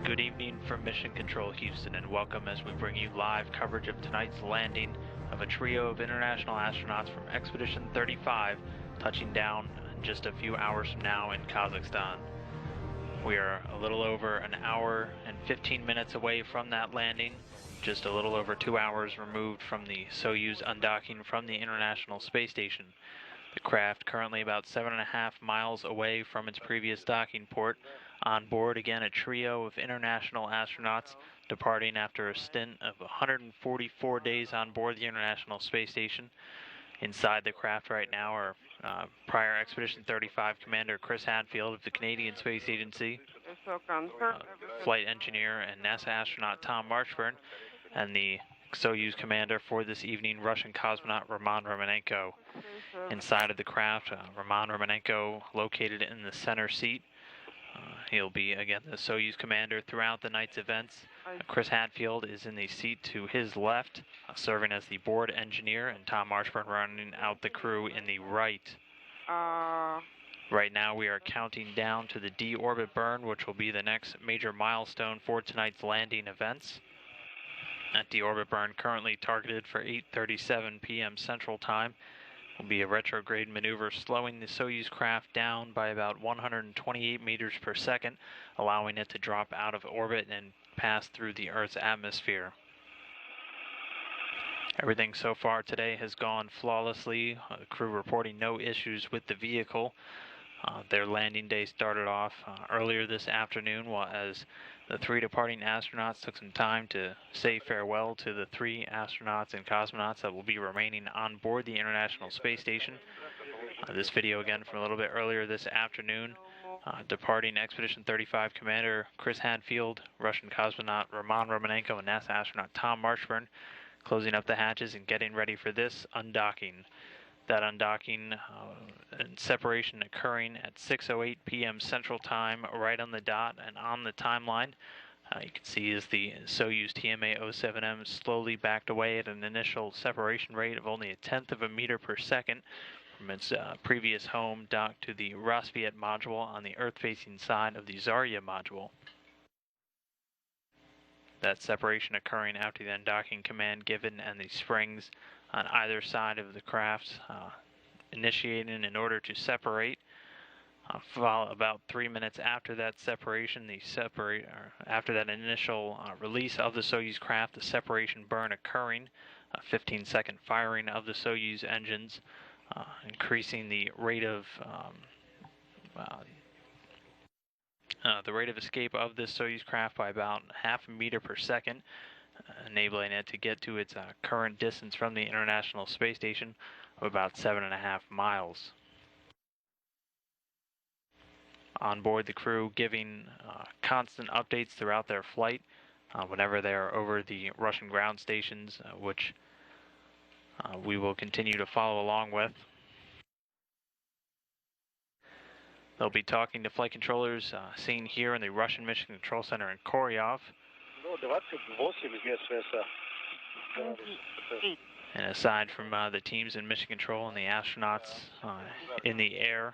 Good evening from Mission Control Houston, and welcome as we bring you live coverage of tonight's landing of a trio of international astronauts from Expedition 35, touching down in just a few hours from now in Kazakhstan. We are a little over an hour and 15 minutes away from that landing, just a little over 2 hours removed from the Soyuz undocking from the International Space Station. The craft currently about 7.5 miles away from its previous docking port. On board again a trio of international astronauts departing after a stint of 144 days on board the International Space Station. Inside the craft right now are prior Expedition 35 Commander Chris Hadfield of the Canadian Space Agency, flight engineer and NASA astronaut Tom Marchburn, and the Soyuz commander for this evening, Russian cosmonaut Roman Romanenko. Inside of the craft, Roman Romanenko located in the center seat. He'll be, again, the Soyuz commander throughout the night's events. Chris Hadfield is in the seat to his left, serving as the board engineer, and Tom Marchburn running out the crew in the right. Right now we are counting down to the D-orbit burn, which will be the next major milestone for tonight's landing events. That D-orbit burn, currently targeted for 8:37 p.m. Central Time, will be a retrograde maneuver slowing the Soyuz craft down by about 128 meters per second, allowing it to drop out of orbit and pass through the Earth's atmosphere. Everything so far today has gone flawlessly, the crew reporting no issues with the vehicle. Their landing day started off earlier this afternoon, as the three departing astronauts took some time to say farewell to the three astronauts and cosmonauts that will be remaining on board the International Space Station. This video again from a little bit earlier this afternoon. Departing Expedition 35 Commander Chris Hadfield, Russian cosmonaut Roman Romanenko, and NASA astronaut Tom Marchburn closing up the hatches and getting ready for this undocking. That undocking and separation occurring at 6:08 p.m. Central Time, right on the dot and on the timeline. You can see as the Soyuz TMA-07M slowly backed away at an initial separation rate of only 1/10 of a meter per second from its previous home dock to the Rassvet module on the Earth-facing side of the Zarya module. That separation occurring after the undocking command given and the springs on either side of the craft initiating in order to separate. About 3 minutes after that separation, after that initial release of the Soyuz craft, the separation burn occurring, a 15-second firing of the Soyuz engines, increasing the rate of escape of this Soyuz craft by about half a meter per second, enabling it to get to its current distance from the International Space Station of about 7.5 miles. On board, the crew giving constant updates throughout their flight whenever they are over the Russian ground stations, which we will continue to follow along with. They'll be talking to flight controllers seen here in the Russian Mission Control Center in Koryov. And aside from the teams in mission control and the astronauts in the air,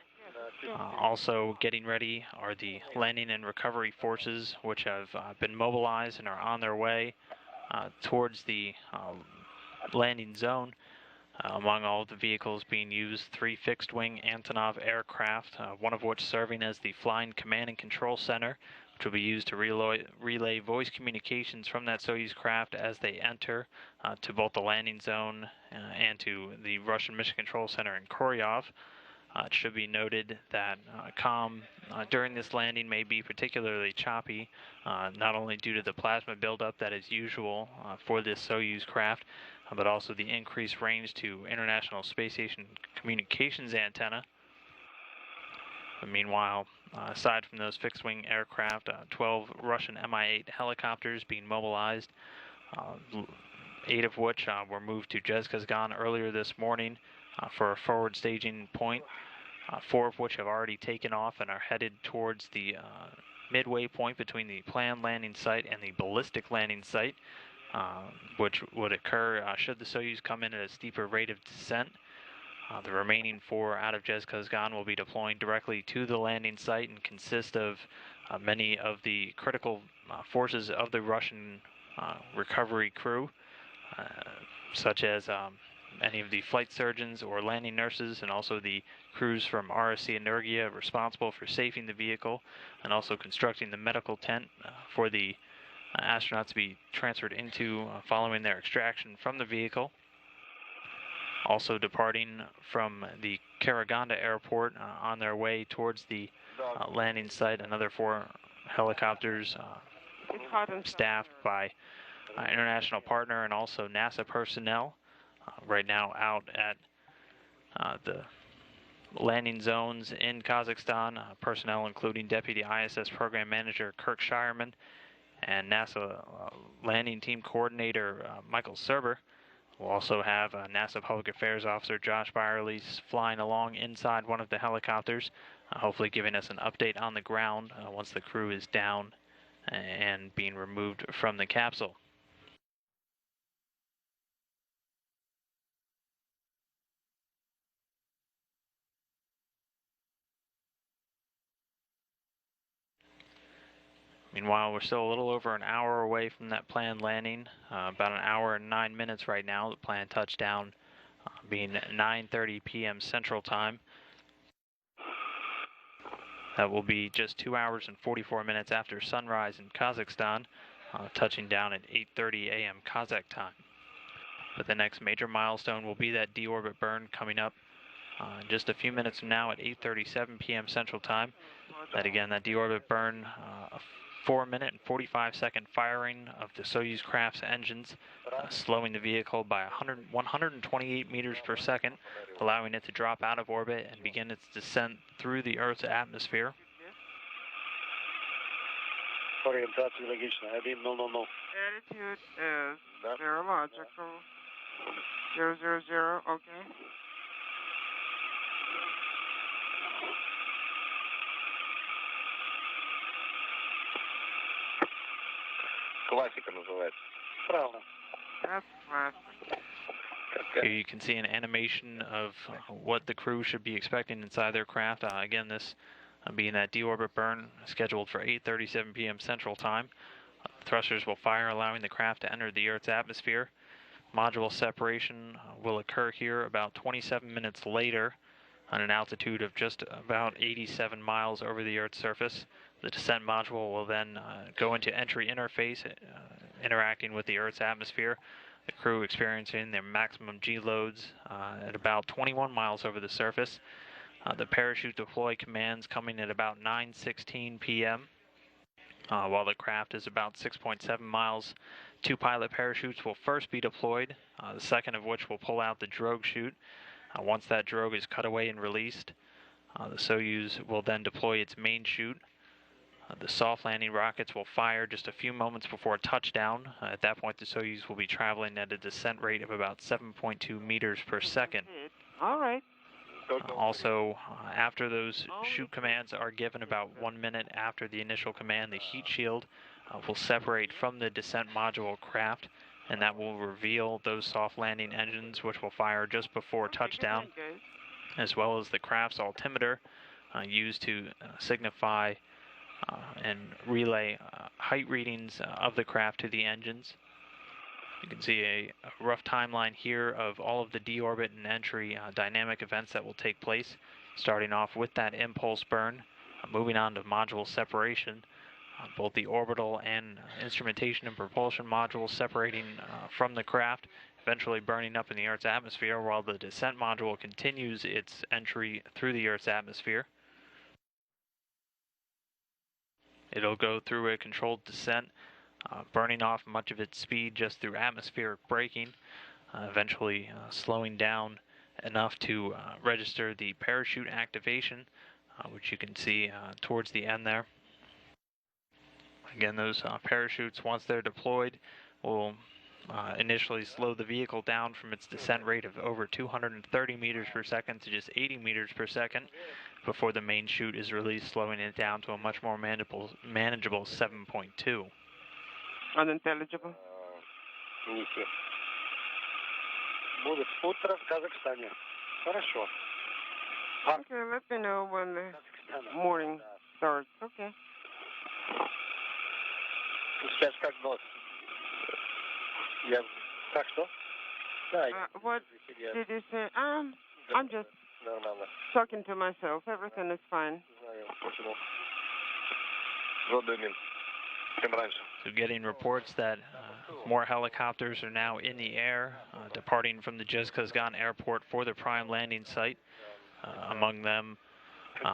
also getting ready are the landing and recovery forces, which have been mobilized and are on their way towards the landing zone. Among all of the vehicles being used, 3 fixed-wing Antonov aircraft, one of which serving as the Flying Command and Control Center, which will be used to relay voice communications from that Soyuz craft as they enter to both the landing zone and to the Russian Mission Control Center in Koryov. It should be noted that comm during this landing may be particularly choppy, not only due to the plasma buildup that is usual for this Soyuz craft, but also the increased range to International Space Station communications antenna. But meanwhile, aside from those fixed-wing aircraft, 12 Russian Mi-8 helicopters being mobilized, 8 of which were moved to Zhezkazgan earlier this morning for a forward staging point, 4 of which have already taken off and are headed towards the midway point between the planned landing site and the ballistic landing site, which would occur should the Soyuz come in at a steeper rate of descent. The remaining 4 out of Zhezkazgan will be deploying directly to the landing site and consist of many of the critical forces of the Russian recovery crew, such as any of the flight surgeons or landing nurses, and also the crews from RSC Energia responsible for safing the vehicle and also constructing the medical tent for the astronauts to be transferred into following their extraction from the vehicle. Also departing from the Karaganda airport on their way towards the landing site, another 4 helicopters staffed by international partner and also NASA personnel right now out at the landing zones in Kazakhstan. Personnel including Deputy ISS Program Manager Kirk Shireman and NASA landing team coordinator Michael Serber. We'll also have NASA Public Affairs Officer Josh Byerly flying along inside one of the helicopters, hopefully giving us an update on the ground once the crew is down and being removed from the capsule. Meanwhile, we're still a little over an hour away from that planned landing, about an hour and 9 minutes right now. The planned touchdown being 9:30 p.m. Central Time. That will be just 2 hours and 44 minutes after sunrise in Kazakhstan, touching down at 8:30 a.m. Kazakh time. But the next major milestone will be that deorbit burn coming up in just a few minutes from now at 8:37 p.m. Central Time. That deorbit burn, a 4-minute and 45-second firing of the Soyuz craft's engines, slowing the vehicle by 128 meters per second, allowing it to drop out of orbit and begin its descent through the Earth's atmosphere. Orientation логично. 1-0-0. Attitude is aerological. 000, okay. Классика называется. Правда. That's classic. Here you can see an animation of what the crew should be expecting inside their craft. Again, this being that deorbit burn scheduled for 8:37 p.m. Central Time. Thrusters will fire, allowing the craft to enter the Earth's atmosphere. Module separation will occur here about 27 minutes later on an altitude of just about 87 miles over the Earth's surface. The descent module will then go into entry interface, interacting with the Earth's atmosphere. The crew experiencing their maximum G loads at about 21 miles over the surface. The parachute deploy commands coming at about 9:16 p.m. While the craft is about 6.7 miles, 2 pilot parachutes will first be deployed, the second of which will pull out the drogue chute. Once that drogue is cut away and released, the Soyuz will then deploy its main chute. The soft landing rockets will fire just a few moments before touchdown. At that point, the Soyuz will be traveling at a descent rate of about 7.2 meters per second. All right. Also, after those chute commands are given about 1 minute after the initial command, the heat shield will separate from the descent module craft, and that will reveal those soft landing engines, which will fire just before touchdown, as well as the craft's altimeter used to signify and relay height readings of the craft to the engines. You can see a rough timeline here of all of the deorbit and entry dynamic events that will take place, starting off with that impulse burn, moving on to module separation, both the orbital and instrumentation and propulsion modules separating from the craft, eventually burning up in the Earth's atmosphere, while the descent module continues its entry through the Earth's atmosphere. It'll go through a controlled descent, burning off much of its speed just through atmospheric braking, eventually slowing down enough to register the parachute activation, which you can see towards the end there. Again, those parachutes, once they're deployed, will initially slow the vehicle down from its descent rate of over 230 meters per second to just 80 meters per second before the main chute is released, slowing it down to a much more manageable 7.2. Unintelligible? Будет утро в Казахстане. Хорошо. Okay, let me know when the morning starts. Okay. Сейчас как нос. Я... Так что? Да, What did you say? I'm just нормально. talking to myself. Everything is fine. Знаю, почему. Родуем. Чем раньше. So getting reports that more helicopters are now in the air, departing from the Jezkazgan airport for the prime landing site. Among them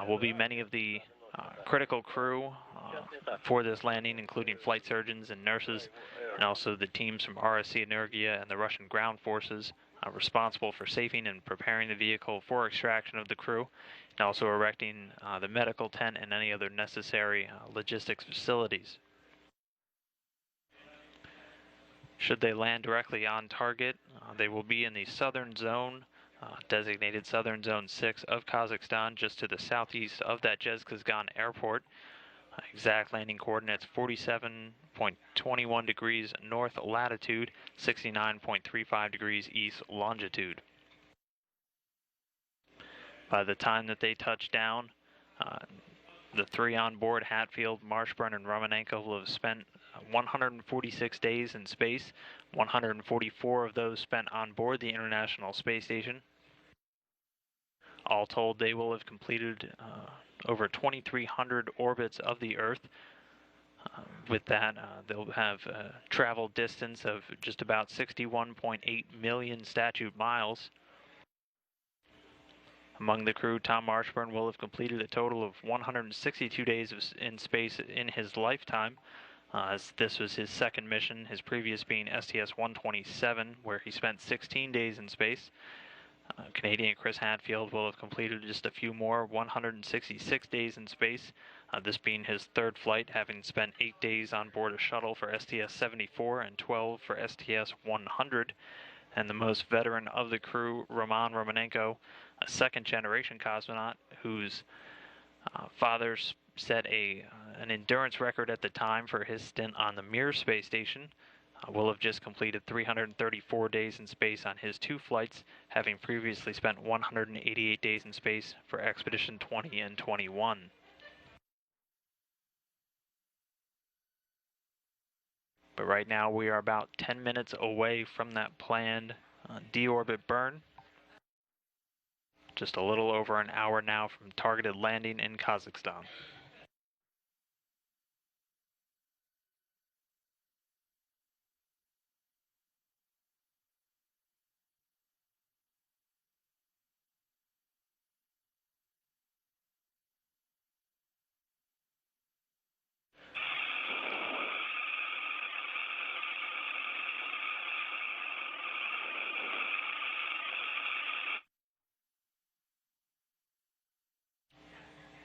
will be many of the critical crew for this landing, including flight surgeons and nurses, and also the teams from RSC Energia and the Russian ground forces responsible for safing and preparing the vehicle for extraction of the crew, and also erecting the medical tent and any other necessary logistics facilities. Should they land directly on target, they will be in the southern zone, designated Southern Zone 6 of Kazakhstan, just to the southeast of that Jezkazgan airport. Exact landing coordinates 47.21 degrees north latitude, 69.35 degrees east longitude. By the time that they touch down, the three on board, Hatfield, Marshburn, and Romanenko, will have spent 146 days in space, 144 of those spent on board the International Space Station. All told, they will have completed over 2,300 orbits of the Earth. With that, they'll have a travel distance of just about 61.8 million statute miles. Among the crew, Tom Marshburn will have completed a total of 162 days in space in his lifetime. As this was his second mission, his previous being STS-127, where he spent 16 days in space. Canadian Chris Hadfield will have completed just a few more, 166 days in space, this being his third flight, having spent 8 days on board a shuttle for STS-74 and 12 for STS-100. And the most veteran of the crew, Roman Romanenko, a second-generation cosmonaut whose father set an endurance record at the time for his stint on the Mir space station, will have just completed 334 days in space on his 2 flights, having previously spent 188 days in space for Expedition 20 and 21. But right now we are about 10 minutes away from that planned deorbit burn. Just a little over an hour now from targeted landing in Kazakhstan.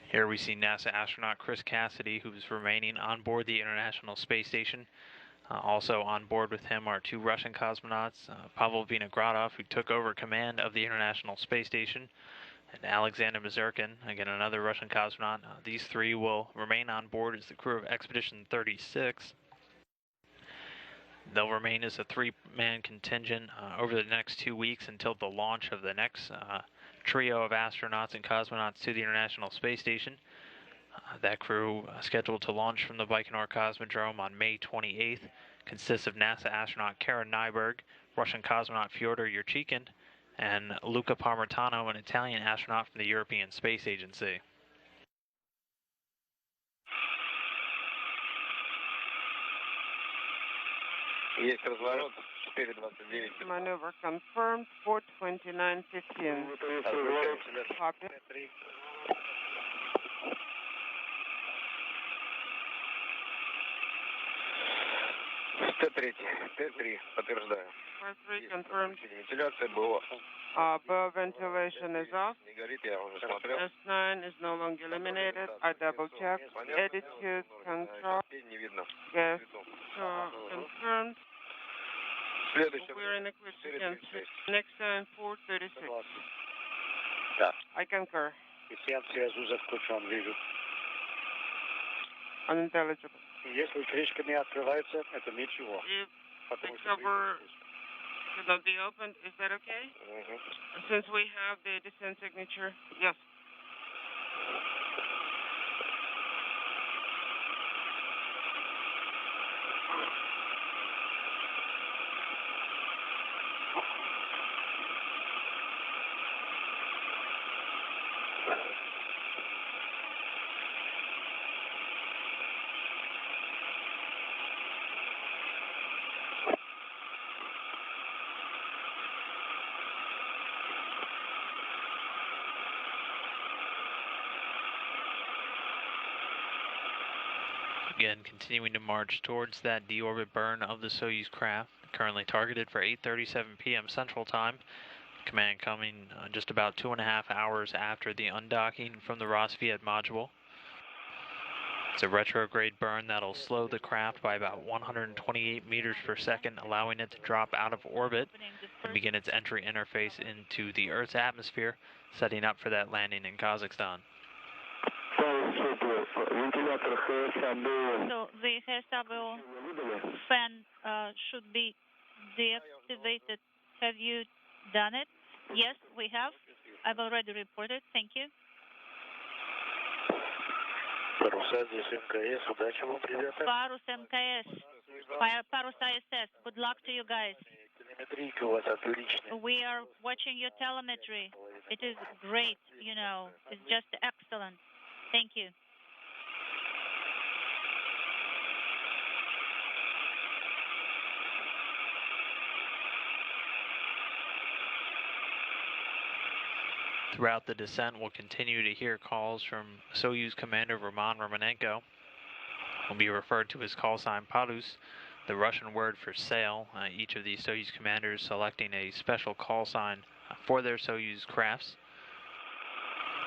Here we see NASA astronaut Chris Cassidy, who's remaining on board the International Space Station. Also on board with him are 2 Russian cosmonauts, Pavel Vinogradov, who took over command of the International Space Station, and Alexander Mazurkin, again another Russian cosmonaut. These 3 will remain on board as the crew of Expedition 36. They'll remain as a 3-man contingent over the next 2 weeks until the launch of the next trio of astronauts and cosmonauts to the International Space Station. That crew, scheduled to launch from the Baikonur Cosmodrome on May 28th, consists of NASA astronaut Karen Nyberg, Russian cosmonaut Fyodor Yurchikhin, and Luca Parmitano, an Italian astronaut from the European Space Agency. Есть разворот, 429. Maneuver confirmed, 429.15. Copy. Т-3, Т-3, подтверждаю. Т-3 confirmed. Вентиляция БО. Bow ventilation is off. Не горит, я уже смотрел. S9 is no longer eliminated. I double checked. Attitude control. Не видно. Gas confirmed. Следующий. We're in eclipse. Next time 436. Да. I concur. Связь уже включен, вижу. Unintelligible. Если крышка не открывается, это ничего. If the cover cannot be opened, is that okay? Since we have the descent signature, yes. Again, continuing to march towards that deorbit burn of the Soyuz craft, currently targeted for 8:37 p.m. Central Time. Command coming just about 2.5 hours after the undocking from the Rosviet module. It's a retrograde burn that'll slow the craft by about 128 meters per second, allowing it to drop out of orbit and begin its entry interface into the Earth's atmosphere, setting up for that landing in Kazakhstan. So the HSW fan should be deactivated. Have you done it? Yes, we have. I've already reported. Thank you. Parus MKS. Parus ISS. Good luck to you guys. We are watching your telemetry. It is great, you know. It's just excellent. Thank you. Throughout the descent, we'll continue to hear calls from Soyuz Commander Roman Romanenko. Will be referred to as call sign Parus, the Russian word for sail. Each of these Soyuz commanders selecting a special call sign for their Soyuz crafts.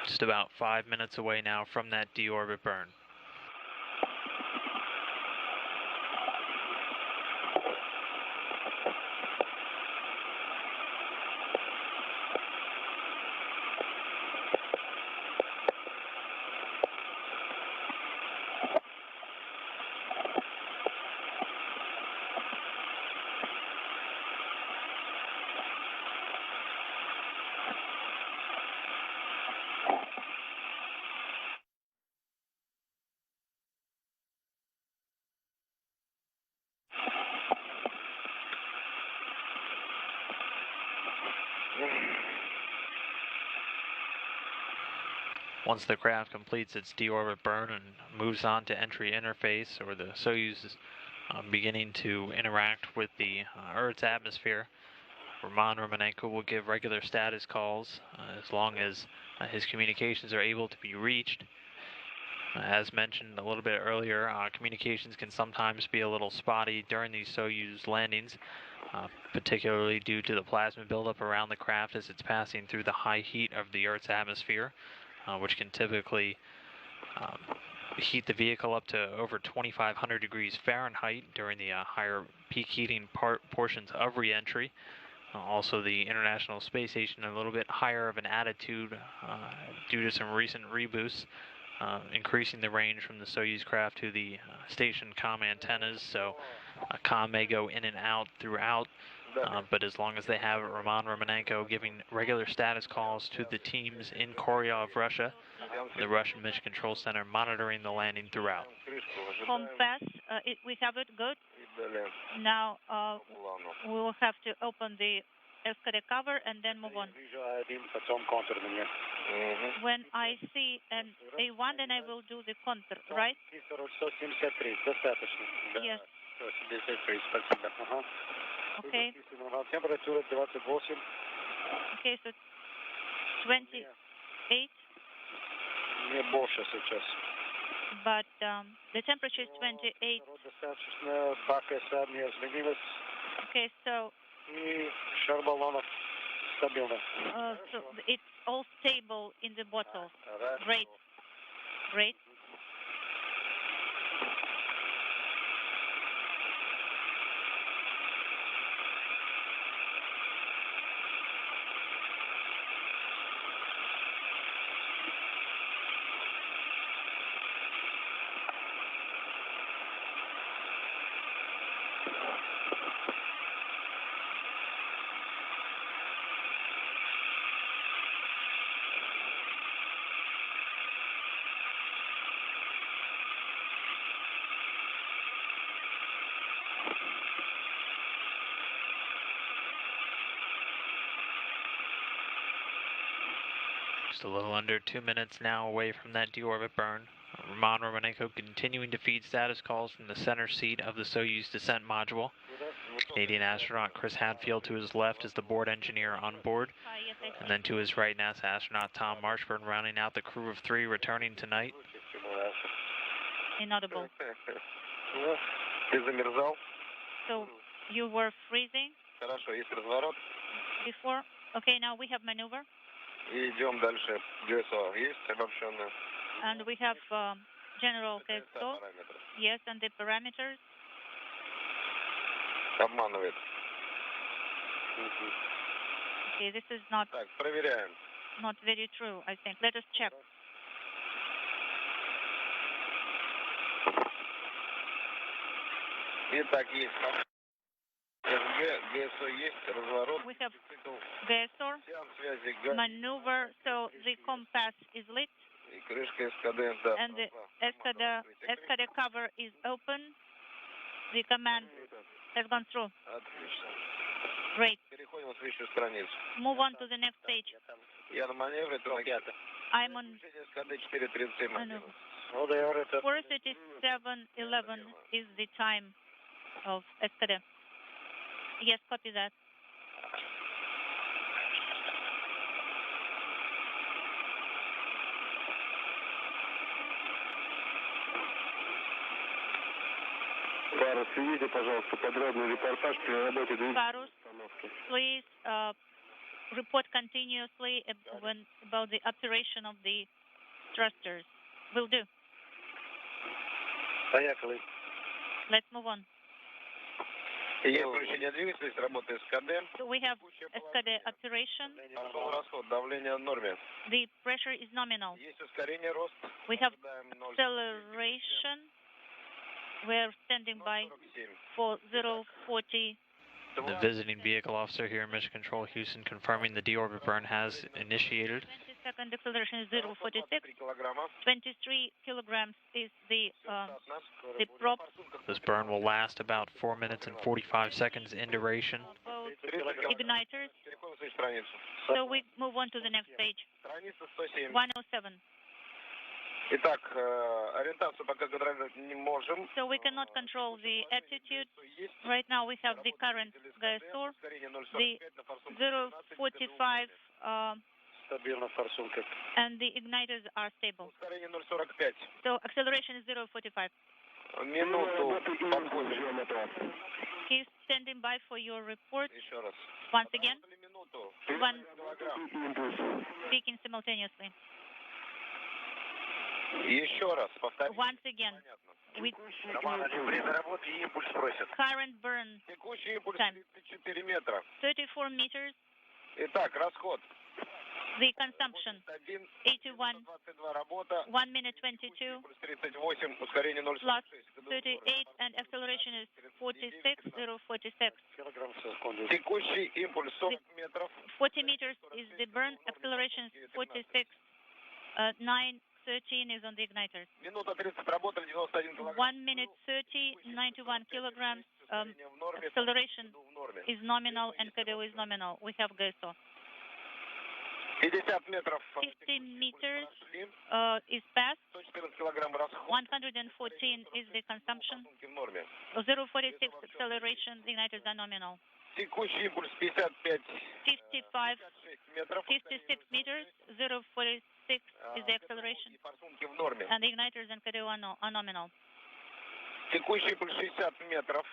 Just about 5 minutes away now from that deorbit burn. Once the craft completes its deorbit burn and moves on to entry interface, or the Soyuz is beginning to interact with the Earth's atmosphere, Roman Romanenko will give regular status calls as long as his communications are able to be reached. As mentioned a little bit earlier, communications can sometimes be a little spotty during these Soyuz landings, particularly due to the plasma buildup around the craft as it's passing through the high heat of the Earth's atmosphere, which can typically heat the vehicle up to over 2,500 degrees Fahrenheit during the higher peak heating portions of re-entry. Also, the International Space Station a little bit higher of an attitude due to some recent reboosts, increasing the range from the Soyuz craft to the station comm antennas, so comm may go in and out throughout, but as long as they have Roman Romanenko giving regular status calls to the teams in Koryov, Russia, the Russian Mission Control Center monitoring the landing throughout. Home pass, we have it good. Now we will have to open the escalator cover and then move on. When I see an A1, then I will do the contour, right? Yes. Okay. Okay, so 28. But the temperature is 28. Okay, so so it's all stable in the bottle. Great. Great. Just a little under 2 minutes now away from that deorbit burn. Roman Romanenko continuing to feed status calls from the center seat of the Soyuz descent module. Canadian astronaut Chris Hadfield to his left is the board engineer on board. And then to his right, NASA astronaut Tom Marshburn rounding out the crew of 3 returning tonight. Inaudible. Ты замерзал? So you were freezing Хорошо, есть разворот. before. Okay, now we have maneuver. И идем дальше. GSO есть обобщенная? And we have general GSO. Параметры. Yes, and the parameters. Обманывает. Okay, this is not Так, проверяем. very true, I think. Let us check. Итак, есть. СГ, GSO есть, разворот. We have Цикл. GSO, Сеанс связи, ГА. maneuver, so the compass is lit, И крышка СКД, да. and the SCADA cover is open. The command has gone through. Отлично. Great. Переходим на следующую страницу. Move on to the next page. Я на маневре, ты на пятом. I'm on СКД 437. maneuver. 11. 4:37:11 is the time of SCADA. Yes, copy that. Парус, сведите, пожалуйста, подробный репортаж при работе Parus, установки. please report continuously about the operation of the thrusters. Will do. Поехали. Let's move on. Есть включение двигателя, работает СКД. So we have SCADA operation. Пошел расход, давление в норме. The pressure is nominal. Есть ускорение, рост. We have Ожидаем 0,47. acceleration. We're standing by for 040. The visiting vehicle officer here in Mission Control Houston confirming the deorbit burn has initiated. 20-second acceleration is 046. 3 килограмма. 23 kilograms is the prop. This burn will last about 4 minutes and 45 seconds in duration. Both igniters. Переходим на следующую страницу. So we move on to the next page. Страница 107. 107. Итак, ориентацию пока контролировать не можем. So we cannot control the attitude. Right now we have the current GSO, the 045, and the igniters are stable. Ускорение 0,45. So acceleration is 045. Минуту подходим. He's standing by for your report. Еще раз. Once again, Минуту. one Килограмм. speaking simultaneously. Еще раз, повторите. Once again, with Время работы и импульс просит. current burn Текущий импульс time 34 метра. 34 meters, Итак, расход. the consumption 81, 22 работа. 1 minute 22, Импульс 38, ускорение plus 0,46. 38, and acceleration is 46, 046. Текущий импульс 40 метров. 40 meters is the burn, acceleration is 46, 913 is on the igniters. Минута 30 работали, 91 килограмм. 1 minute 30, 91 kilograms, acceleration В норме. is nominal and KDO is nominal. We have GSO. 50 метров. 50 meters Прошли. is passed. 114 килограмм расход. 114 is the consumption. В норме. 046 acceleration, the igniters are nominal. Текущий импульс 55. 55, 56 метров. 56 meters, 046 is the acceleration, И форсунки в норме. and the igniters and KDO are nominal. Текущий импульс 60 метров.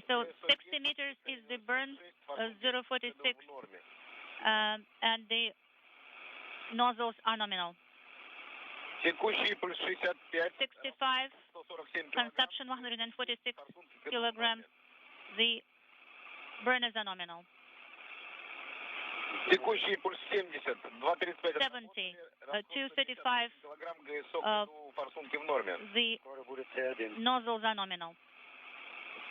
So 60 meters is the burn, 046, В норме. and the nozzles are nominal. Текущий импульс 65. 65, 147 consumption 146 форсунки в kilograms, the burners are nominal. Текущий импульс 70. 2,35. 70, 235, Килограмм ГСО, форсунки в норме. the nozzles are nominal.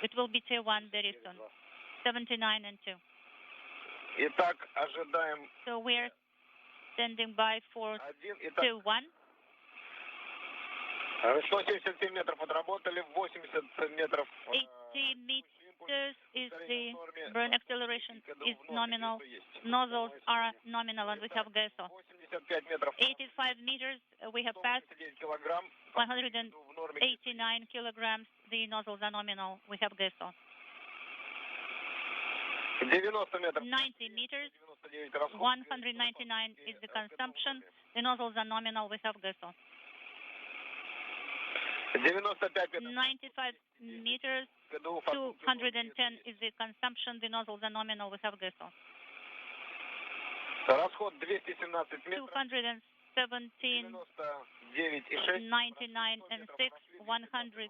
It will be tier 1 very soon. 79 and 2. Итак, ожидаем So we're standing by for 1. Итак, tier 1. 177 метров отработали, 80 метров. 80 meters is the burn acceleration is nominal. Nozzles are nominal and we have GSO. 85 метров. 85 meters we have passed. 189 килограмм. 189 kilograms, the nozzles are nominal. We have GSO. 90 метров. 90 meters, 99 расход. 199 is the consumption. The nozzles are nominal. We have GSO. 95 meters, 210 is the consumption. The nozzles are nominal. We have gas on. Расход 217 метров. 217, 99 and 6, 100,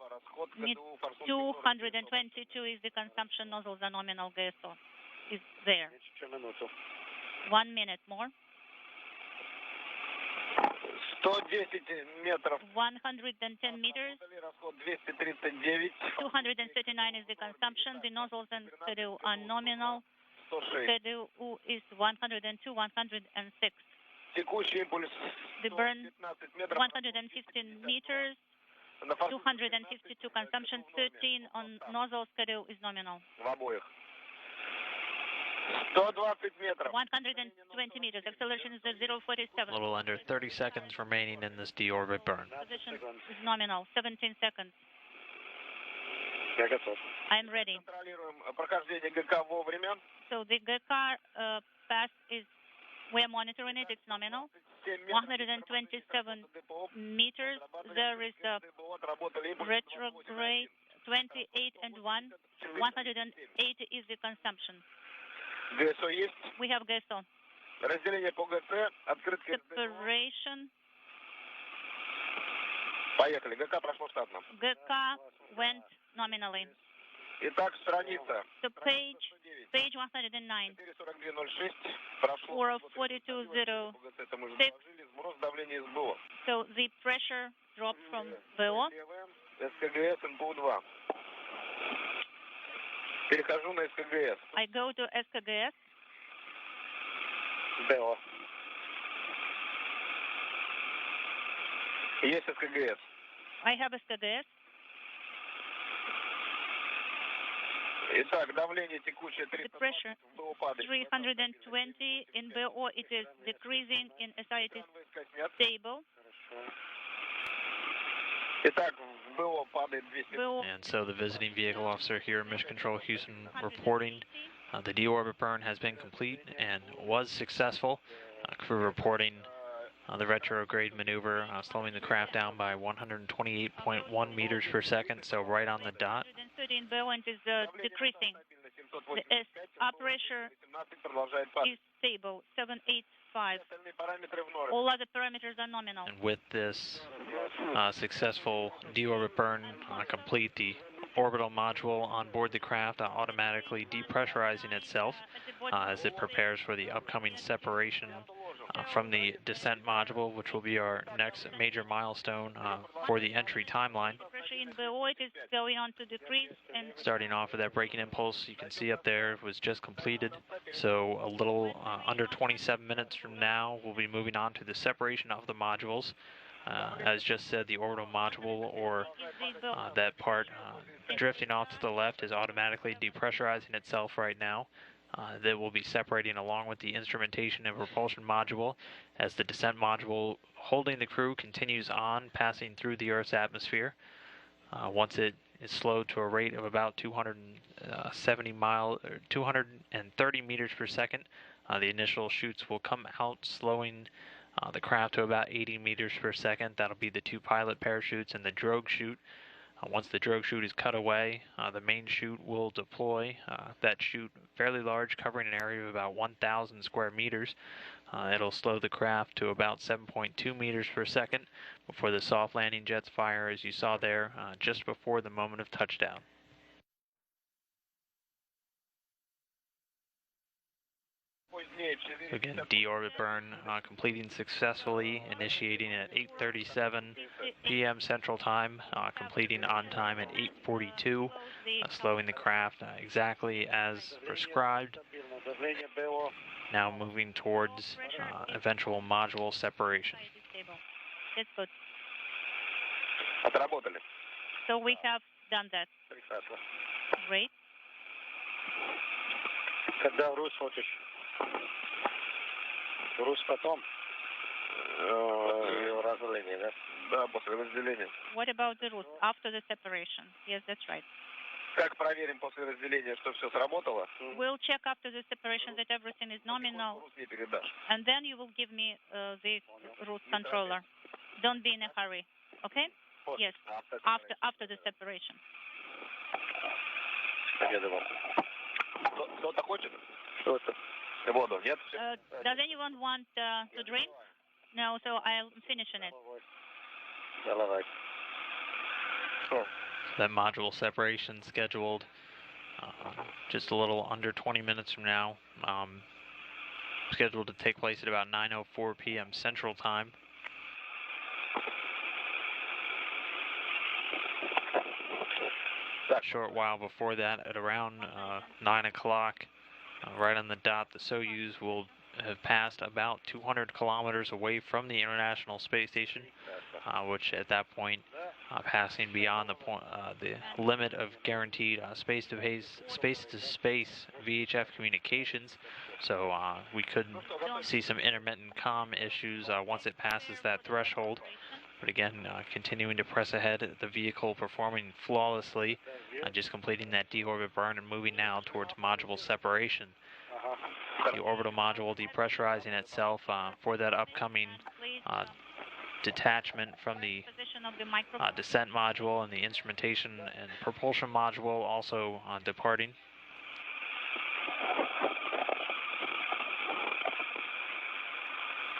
222 is the consumption. Nozzles are nominal. Gas on is there. 1 minute more. 110 метров. 110 meters. 239 is the consumption. The nozzles and schedule are nominal. Schedule is 102, 106. Текущий импульс. The burn 115 meters. 252 consumption. 13 on nozzle. Schedule is nominal. В обоих. 120 метров. 120 meters. Acceleration is at 047. A little under 30 seconds remaining in this deorbit burn. Position is nominal. 17 seconds. Я готов. I'm ready. Контролируем прохождение ГК вовремя. So the GK pass is, we're monitoring it. It's nominal. 127 meters. There is a retrograde. 28 and 1. 180 is the consumption. ГСО есть. We have gas on. Разделение по ГС. Открыт Separation. Поехали. ГК прошло штатно. GK went nominally. Итак, страница. So page 109. 442.06. Прошло. 442.06. Это мы заложили. Сброс давления СБО. So the pressure dropped from BO. СКГС НПУ-2. Перехожу на СКГС. I go to SKGS. БО. Есть СКГС. I have SKGS. Итак, давление текущее The pressure 320, БО падает. 320 in BO. It is decreasing. In SI it is stable. Итак, в БО падает 200. BO And so the visiting vehicle officer here in Mission Control Houston reporting the deorbit burn has been complete and was successful. Crew reporting the retrograde maneuver, slowing the craft down by 128.1 meters per second, so right on the dot. 130 in BO and is decreasing. The SR pressure is stable. 785. All other parameters are nominal. And with this successful deorbit burn complete, the orbital module on board the craft automatically depressurizing itself as it prepares for the upcoming separation from the descent module, which will be our next major milestone for the entry timeline. Pressure in BO it is going on to decrease. And Starting off with that braking impulse, you can see up there it was just completed. So a little under 27 minutes from now, we'll be moving on to the separation of the modules. As just said, the orbital module, or that part drifting off to the left, is automatically depressurizing itself right now. That will be separating along with the instrumentation and propulsion module as the descent module holding the crew continues on, passing through the Earth's atmosphere. Once it is slowed to a rate of about 230 meters per second, the initial chutes will come out, slowing the craft to about 80 meters per second. That'll be the two pilot parachutes and the drogue chute. Once the drogue chute is cut away, the main chute will deploy. That chute, fairly large, covering an area of about 1,000 square meters. It'll slow the craft to about 7.2 meters per second before the soft landing jets fire, as you saw there, just before the moment of touchdown. Again, deorbit burn completing successfully, initiating at 8:37 p.m. Central Time, completing on time at 8:42, slowing the craft exactly as prescribed. Now moving towards eventual module separation. That's good. Отработали. So we have done that. Прекрасно. Great. Когда в РУС смотришь? РУС потом? Разделение, да? Да, после разделения. What about the route after the separation? Yes, that's right. Как проверим после разделения, что все сработало? We'll check after the separation that everything is nominal, РУС не передашь. and then you will give me the route controller. Don't be in a hurry, okay? Yes, after the separation. Кто-то хочет? Что-то. Воду, нет? Does anyone want to drink? No, so I'm finishing it. That module separation scheduled just a little under 20 minutes from now. Scheduled to take place at about 9:04 p.m. Central Time. A short while before that, at around 9 o'clock, right on the dot, the Soyuz will have passed about 200 kilometers away from the International Space Station, which at that point, passing beyond the limit of guaranteed space-to-space VHF communications. So we could see some intermittent comm issues once it passes that threshold. But again, continuing to press ahead, the vehicle performing flawlessly, just completing that deorbit burn and moving now towards module separation. The orbital module depressurizing itself for that upcoming detachment from the descent module, and the instrumentation and propulsion module also departing.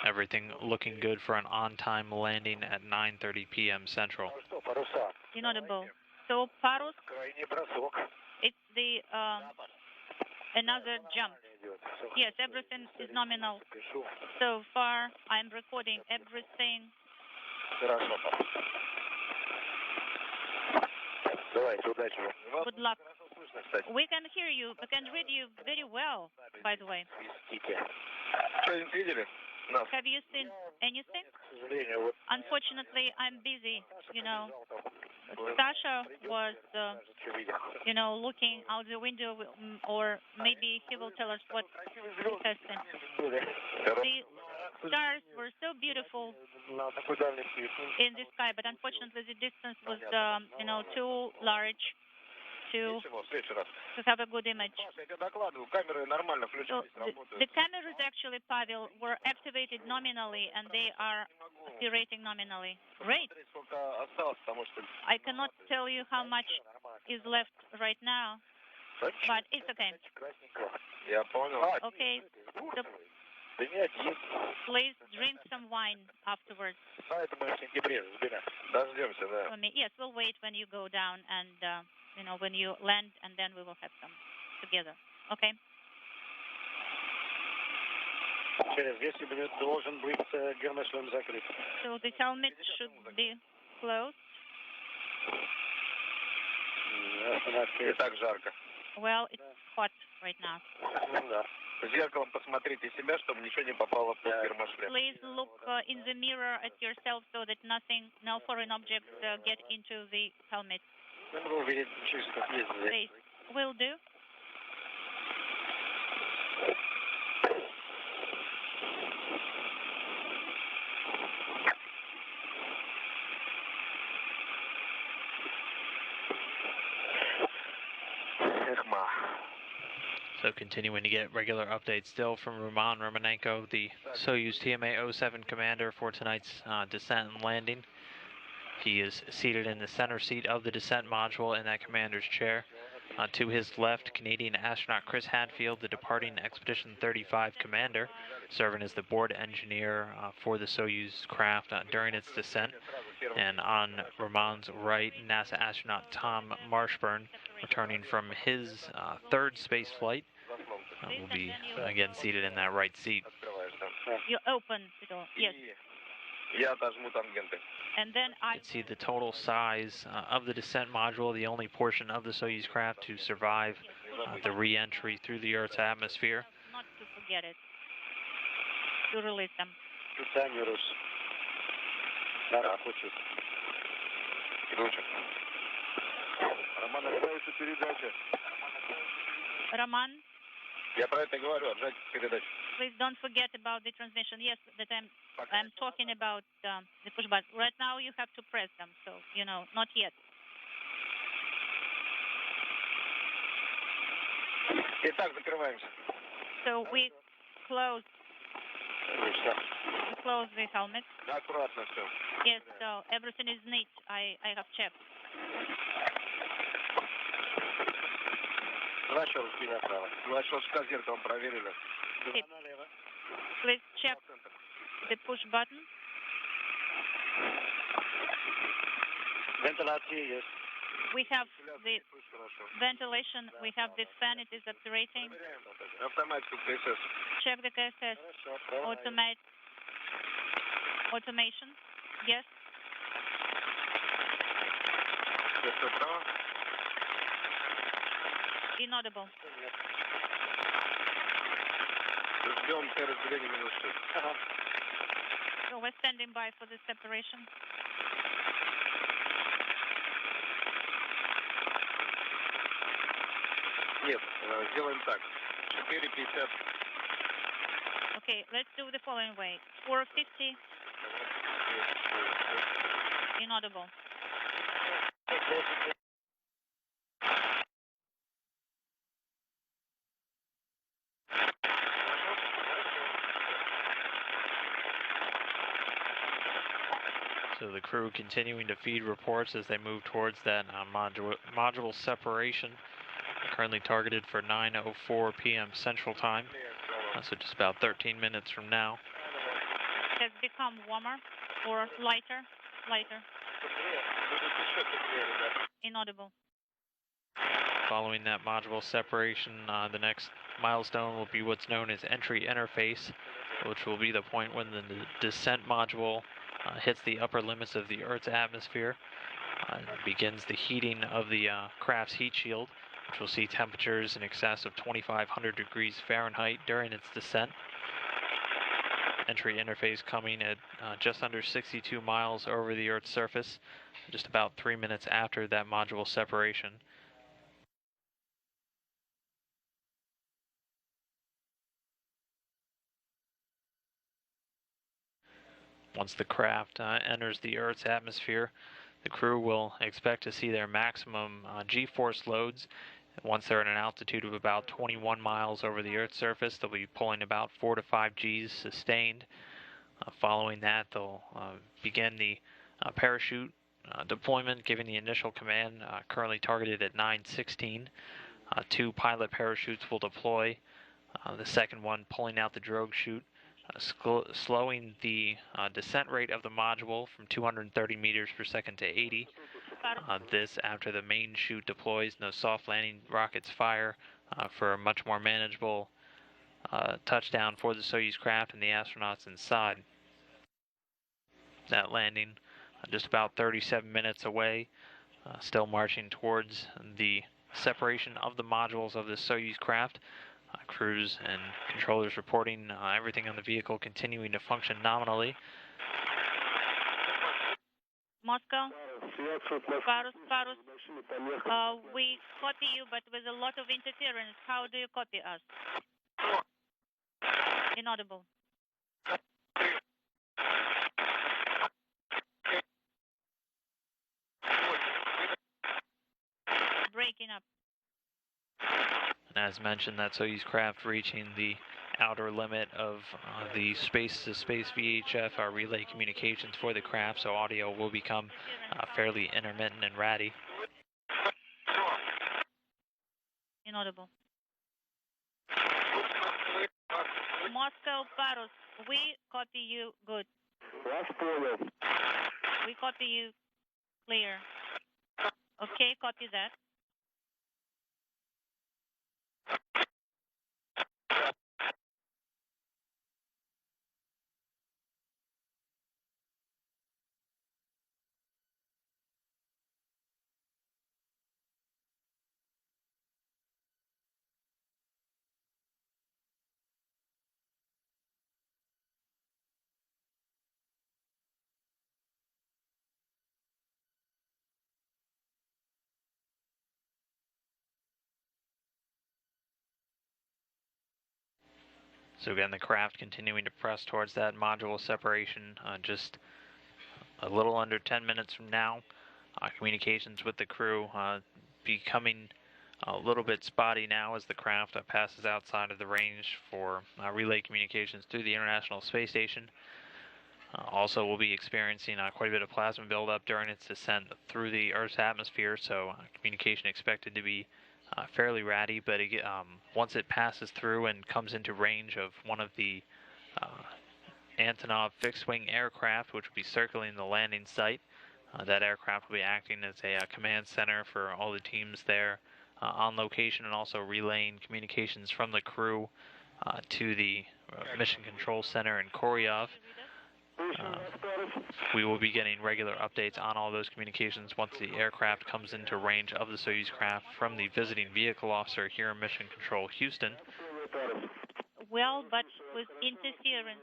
Everything looking good for an on-time landing at 9:30 p.m. Central. Inaudible. So Parus, it's the another jump. Yes, everything is nominal. So far, I'm recording everything. Good luck. We can hear you. We can read you very well, by the way. Have you seen anything? Unfortunately, I'm busy, you know. Sasha was, you know, looking out the window, or maybe he will tell us what he has seen. The stars were so beautiful in the sky, but unfortunately the distance was, you know, too large to have a good image. So the cameras actually, Pavel, were activated nominally, and they are operating nominally. Great. I cannot tell you how much is left right now, but it's okay. Okay. So please drink some wine afterwards. Yes, we'll wait when you go down and, you know, when you land, and then we will have some together. Okay? So the helmet should be closed. Well, it's hot right now. Please look in the mirror at yourself so that nothing, no foreign objects get into the helmet. Please, will do. So continuing to get regular updates still from Roman Romanenko, the Soyuz TMA-07 commander for tonight's descent and landing. He is seated in the center seat of the descent module in that commander's chair. To his left, Canadian astronaut Chris Hadfield, the departing Expedition 35 commander, serving as the board engineer for the Soyuz craft during its descent. And on Roman's right, NASA astronaut Tom Marshburn, returning from his third space flight, will be again seated in that right seat. You open the door, yes. And then I can see the total size of the descent module, the only portion of the Soyuz craft to survive the re-entry through the Earth's atmosphere. Not to forget it, to release them. Roman? Please don't forget about the transmission. Yes, that I'm talking about the push button. Right now you have to press them, so, you know, not yet. So we close Close the helmet. Аккуратно все. Yes, so everything is neat. I have checked. Начал руки направо. Начал шкаф зеркалом проверили. Tip. Please check the push button. Вентиляция есть. We have the ventilation. We have the fan. It is operating. Автоматику КСС. Check the KSS. Automation. Yes. Inaudible. Ждем разделение минут 6. So we're standing by for the separation. Нет, сделаем так. 4:50. Okay, let's do the following way. 4:50. Inaudible. So the crew continuing to feed reports as they move towards that module separation, currently targeted for 9:04 p.m. Central Time, so just about 13 minutes from now. It has become warmer or lighter? Lighter. Inaudible. Following that module separation, the next milestone will be what's known as entry interface, which will be the point when the descent module hits the upper limits of the Earth's atmosphere. It begins the heating of the craft's heat shield, which will see temperatures in excess of 2,500 degrees Fahrenheit during its descent. Entry interface coming at just under 62 miles over the Earth's surface, just about 3 minutes after that module separation. Once the craft enters the Earth's atmosphere, the crew will expect to see their maximum G-force loads. Once they're at an altitude of about 21 miles over the Earth's surface, they'll be pulling about 4 to 5 Gs sustained. Following that, they'll begin the parachute deployment, giving the initial command currently targeted at 9:16. 2 pilot parachutes will deploy, the second one pulling out the drogue chute, slowing the descent rate of the module from 230 meters per second to 80. This after the main chute deploys and those soft landing rockets fire for a much more manageable touchdown for the Soyuz craft and the astronauts inside. That landing just about 37 minutes away, still marching towards the separation of the modules of the Soyuz craft. Crews and controllers reporting everything on the vehicle continuing to function nominally. Moscow. Parus. We copy you, but with a lot of interference. How do you copy us? Inaudible. Breaking up. And as mentioned, that Soyuz craft reaching the outer limit of the space-to-space VHF relay communications for the craft, so audio will become fairly intermittent and ratty. Inaudible. Moscow, Parus, we copy you good. We copy you clear. Okay, copy that. So again, the craft continuing to press towards that module separation, just a little under 10 minutes from now. Communications with the crew becoming a little bit spotty now as the craft passes outside of the range for relay communications through the International Space Station. Also, we'll be experiencing quite a bit of plasma buildup during its descent through the Earth's atmosphere, so communication expected to be fairly ratty, but once it passes through and comes into range of one of the Antonov fixed-wing aircraft, which will be circling the landing site, that aircraft will be acting as a command center for all the teams there on location, and also relaying communications from the crew to the Mission Control Center in Koryov. We will be getting regular updates on all those communications once the aircraft comes into range of the Soyuz craft from the visiting vehicle officer here in Mission Control Houston. Well, but with interference.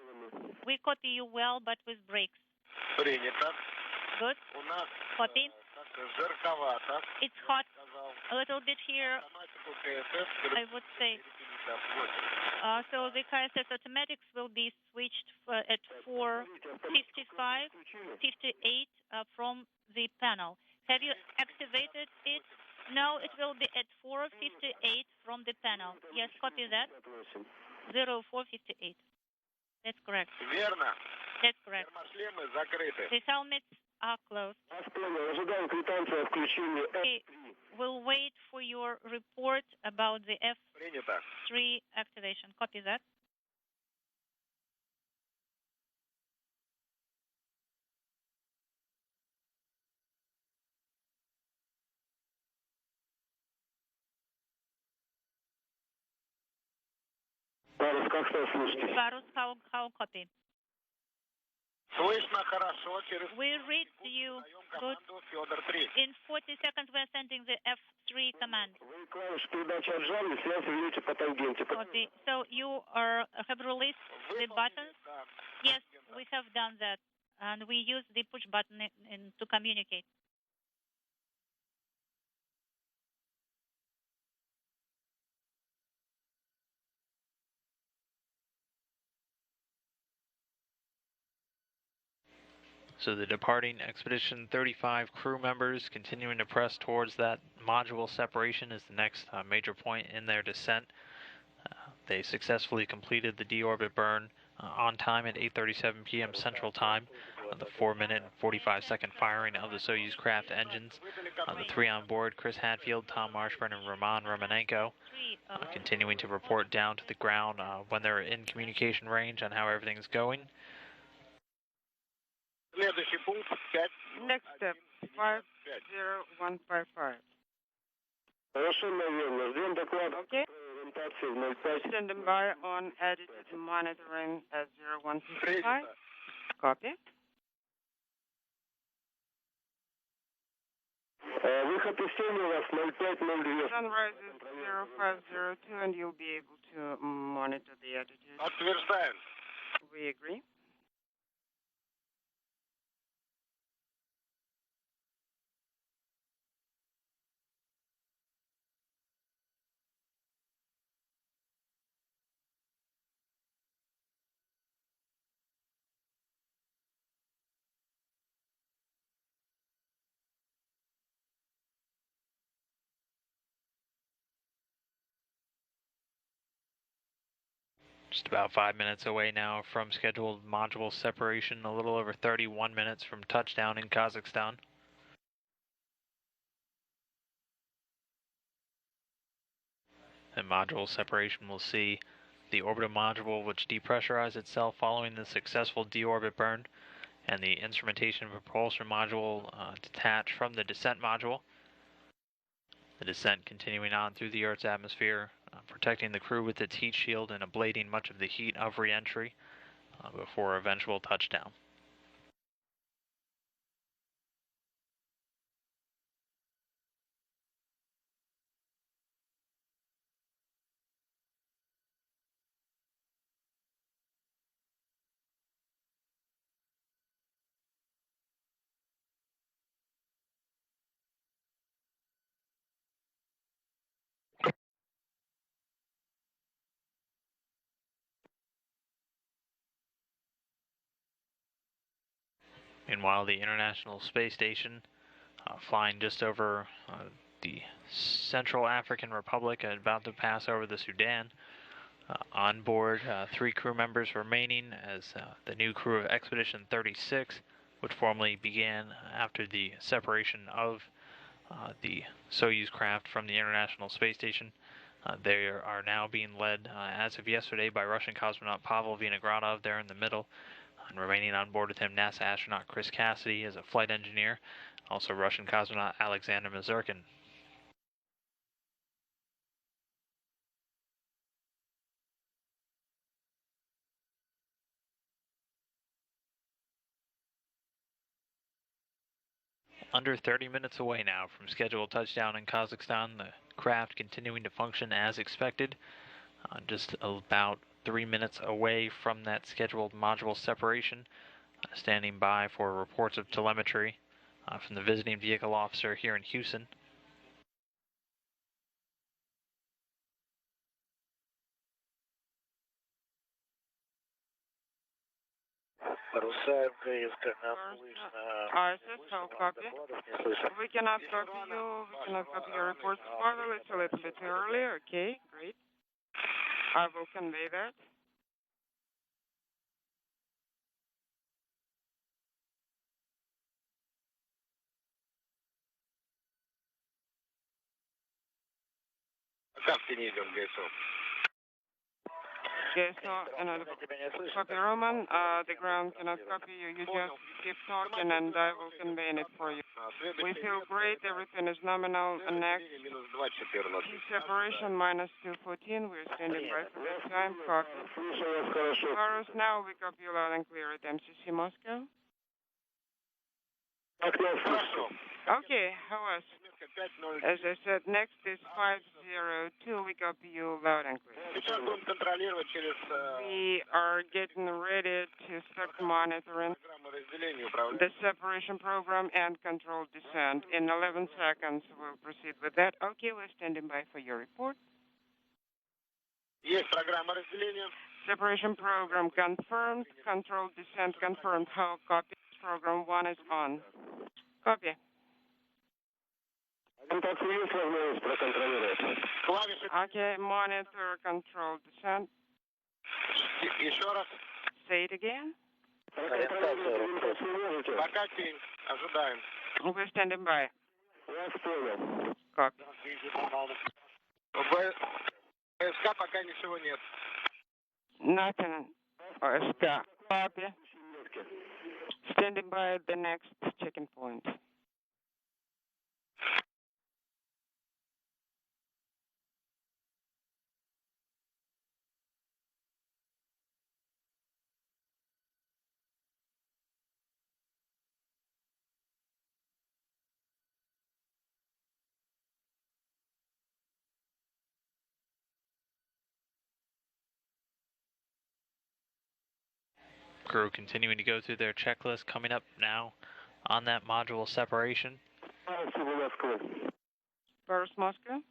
We copy you well, but with breaks. Good. Copy. It's hot a little bit here, I would say. So the KSS automatics will be switched at 4:55, 58 from the panel. Have you activated it? No, it will be at 4:58 from the panel. Yes, copy that. 0458. That's correct. That's correct. The helmets are closed. Okay, we'll wait for your report about the F3 activation. Copy that. Varus, how copy? We read you. Good. In 40 seconds, we're sending the F3 command. Copy. So you have released the buttons? Yes, we have done that. And we use the push button to communicate. So the departing Expedition 35 crew members continuing to press towards that module separation is the next major point in their descent. They successfully completed the deorbit burn on time at 8:37 p.m. Central Time. The 4-minute and 45-second firing of the Soyuz craft engines. The three on board, Chris Hadfield, Tom Marshburn, and Roman Romanenko, continuing to report down to the ground when they're in communication range on how everything's going. Next step, 50155. Okay. Standing by on edited monitoring at 0155. Copy. Sunrise is 0502 and you'll be able to monitor the attitude. We agree. Just about 5 minutes away now from scheduled module separation, a little over 31 minutes from touchdown in Kazakhstan. And module separation will see the orbital module, which depressurized itself following the successful deorbit burn, and the instrumentation and propulsion module detach from the descent module. The descent continuing on through the Earth's atmosphere, protecting the crew with its heat shield and ablating much of the heat of re-entry before eventual touchdown. Meanwhile, the International Space Station, flying just over the Central African Republic about to pass over the Sudan. On board, 3 crew members remaining as the new crew of Expedition 36, which formally began after the separation of the Soyuz craft from the International Space Station. They are now being led, as of yesterday, by Russian cosmonaut Pavel Vinogradov there in the middle. And remaining on board with him, NASA astronaut Chris Cassidy as a flight engineer, also Russian cosmonaut Alexander Mazurkin. Under 30 minutes away now from scheduled touchdown in Kazakhstan, the craft continuing to function as expected. Just about 3 minutes away from that scheduled module separation. Standing by for reports of telemetry from the visiting vehicle officer here in Houston. ISS, copy. We cannot copy you. We cannot copy your reports, Pavel. It's a little bit early. Okay, great. I will convey that. Okay, so another copy, Roman. The ground cannot copy you. You just keep talking, and I will convey it for you. We feel great. Everything is nominal. Next, separation -214. We're standing by for that time. Copy. Varus, now we copy you loud and clear at MCC Moscow. Okay, how else? As I said, next is 502. We copy you loud and clear. We are getting ready to start monitoring the separation program and control descent. In 11 seconds, we'll proceed with that. Okay, we're standing by for your report. Есть программа разделения. Separation program confirmed. Control descent confirmed. How copy? Program 1 is on. Copy. Okay, monitor control descent. Еще раз. Say it again. Пока тень. Ожидаем. We're standing by. Copy. ВСК пока ничего нет. Nothing. SK. Copy. Standing by at the next checking point. Crew continuing to go through their checklist, coming up now on that module separation. Paris, Moscow.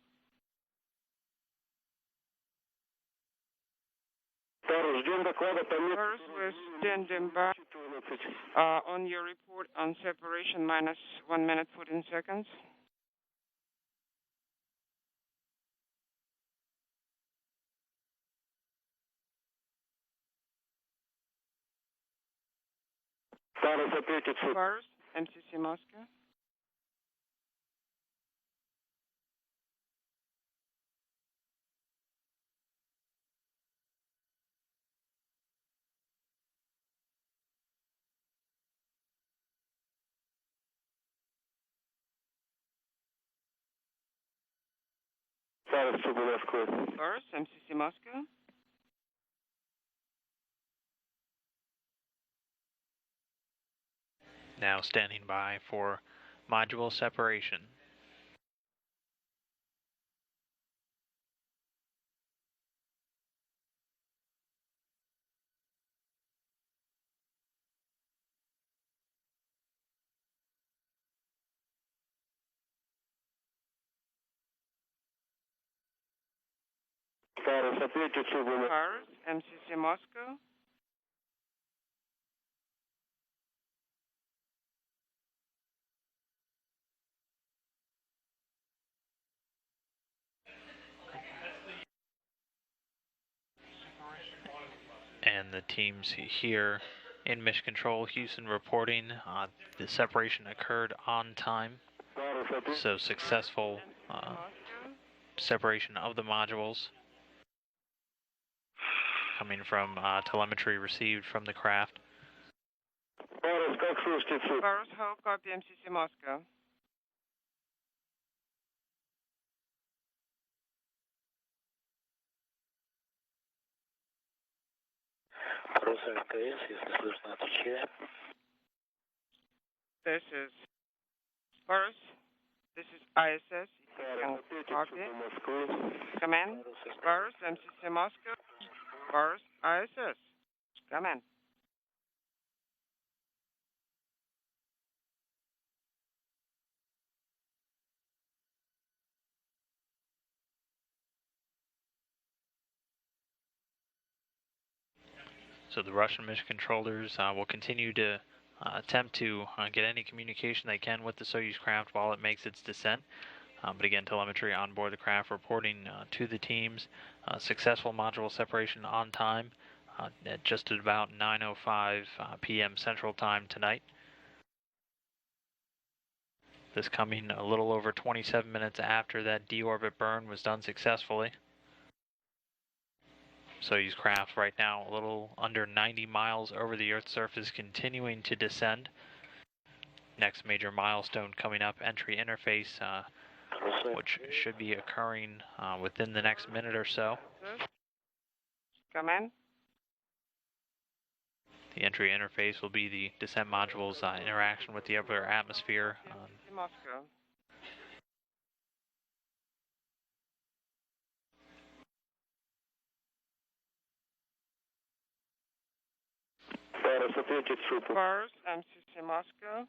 Paris, we're standing by on your report on separation -1 minute 14 seconds. Paris, MCC Moscow. Paris, MCC Moscow. Now standing by for module separation. Paris, MCC Moscow. the teams here in Mission Control, Houston reporting the separation occurred on time, so successful separation of the modules coming from telemetry received from the craft. Paris, how copy MCC Moscow? This is Paris. This is ISS. You can copy. Come in. Paris, MCC Moscow. Paris, ISS. Come in. So the Russian mission controllers will continue to attempt to get any communication they can with the Soyuz craft while it makes its descent. But again, telemetry on board the craft reporting to the teams successful module separation on time at just at about 9:05 p.m. Central Time tonight. This coming a little over 27 minutes after that deorbit burn was done successfully. Soyuz craft right now a little under 90 miles over the Earth's surface, continuing to descend. Next major milestone coming up, entry interface, which should be occurring within the next minute or so. Come in. The entry interface will be the descent module's interaction with the upper atmosphere. Moscow. Paris, MCC Moscow.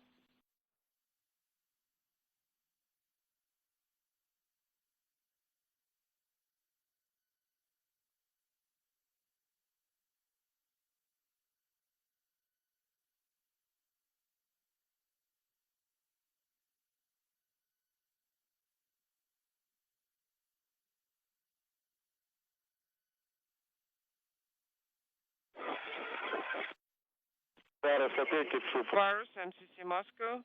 Paris, MCC Moscow.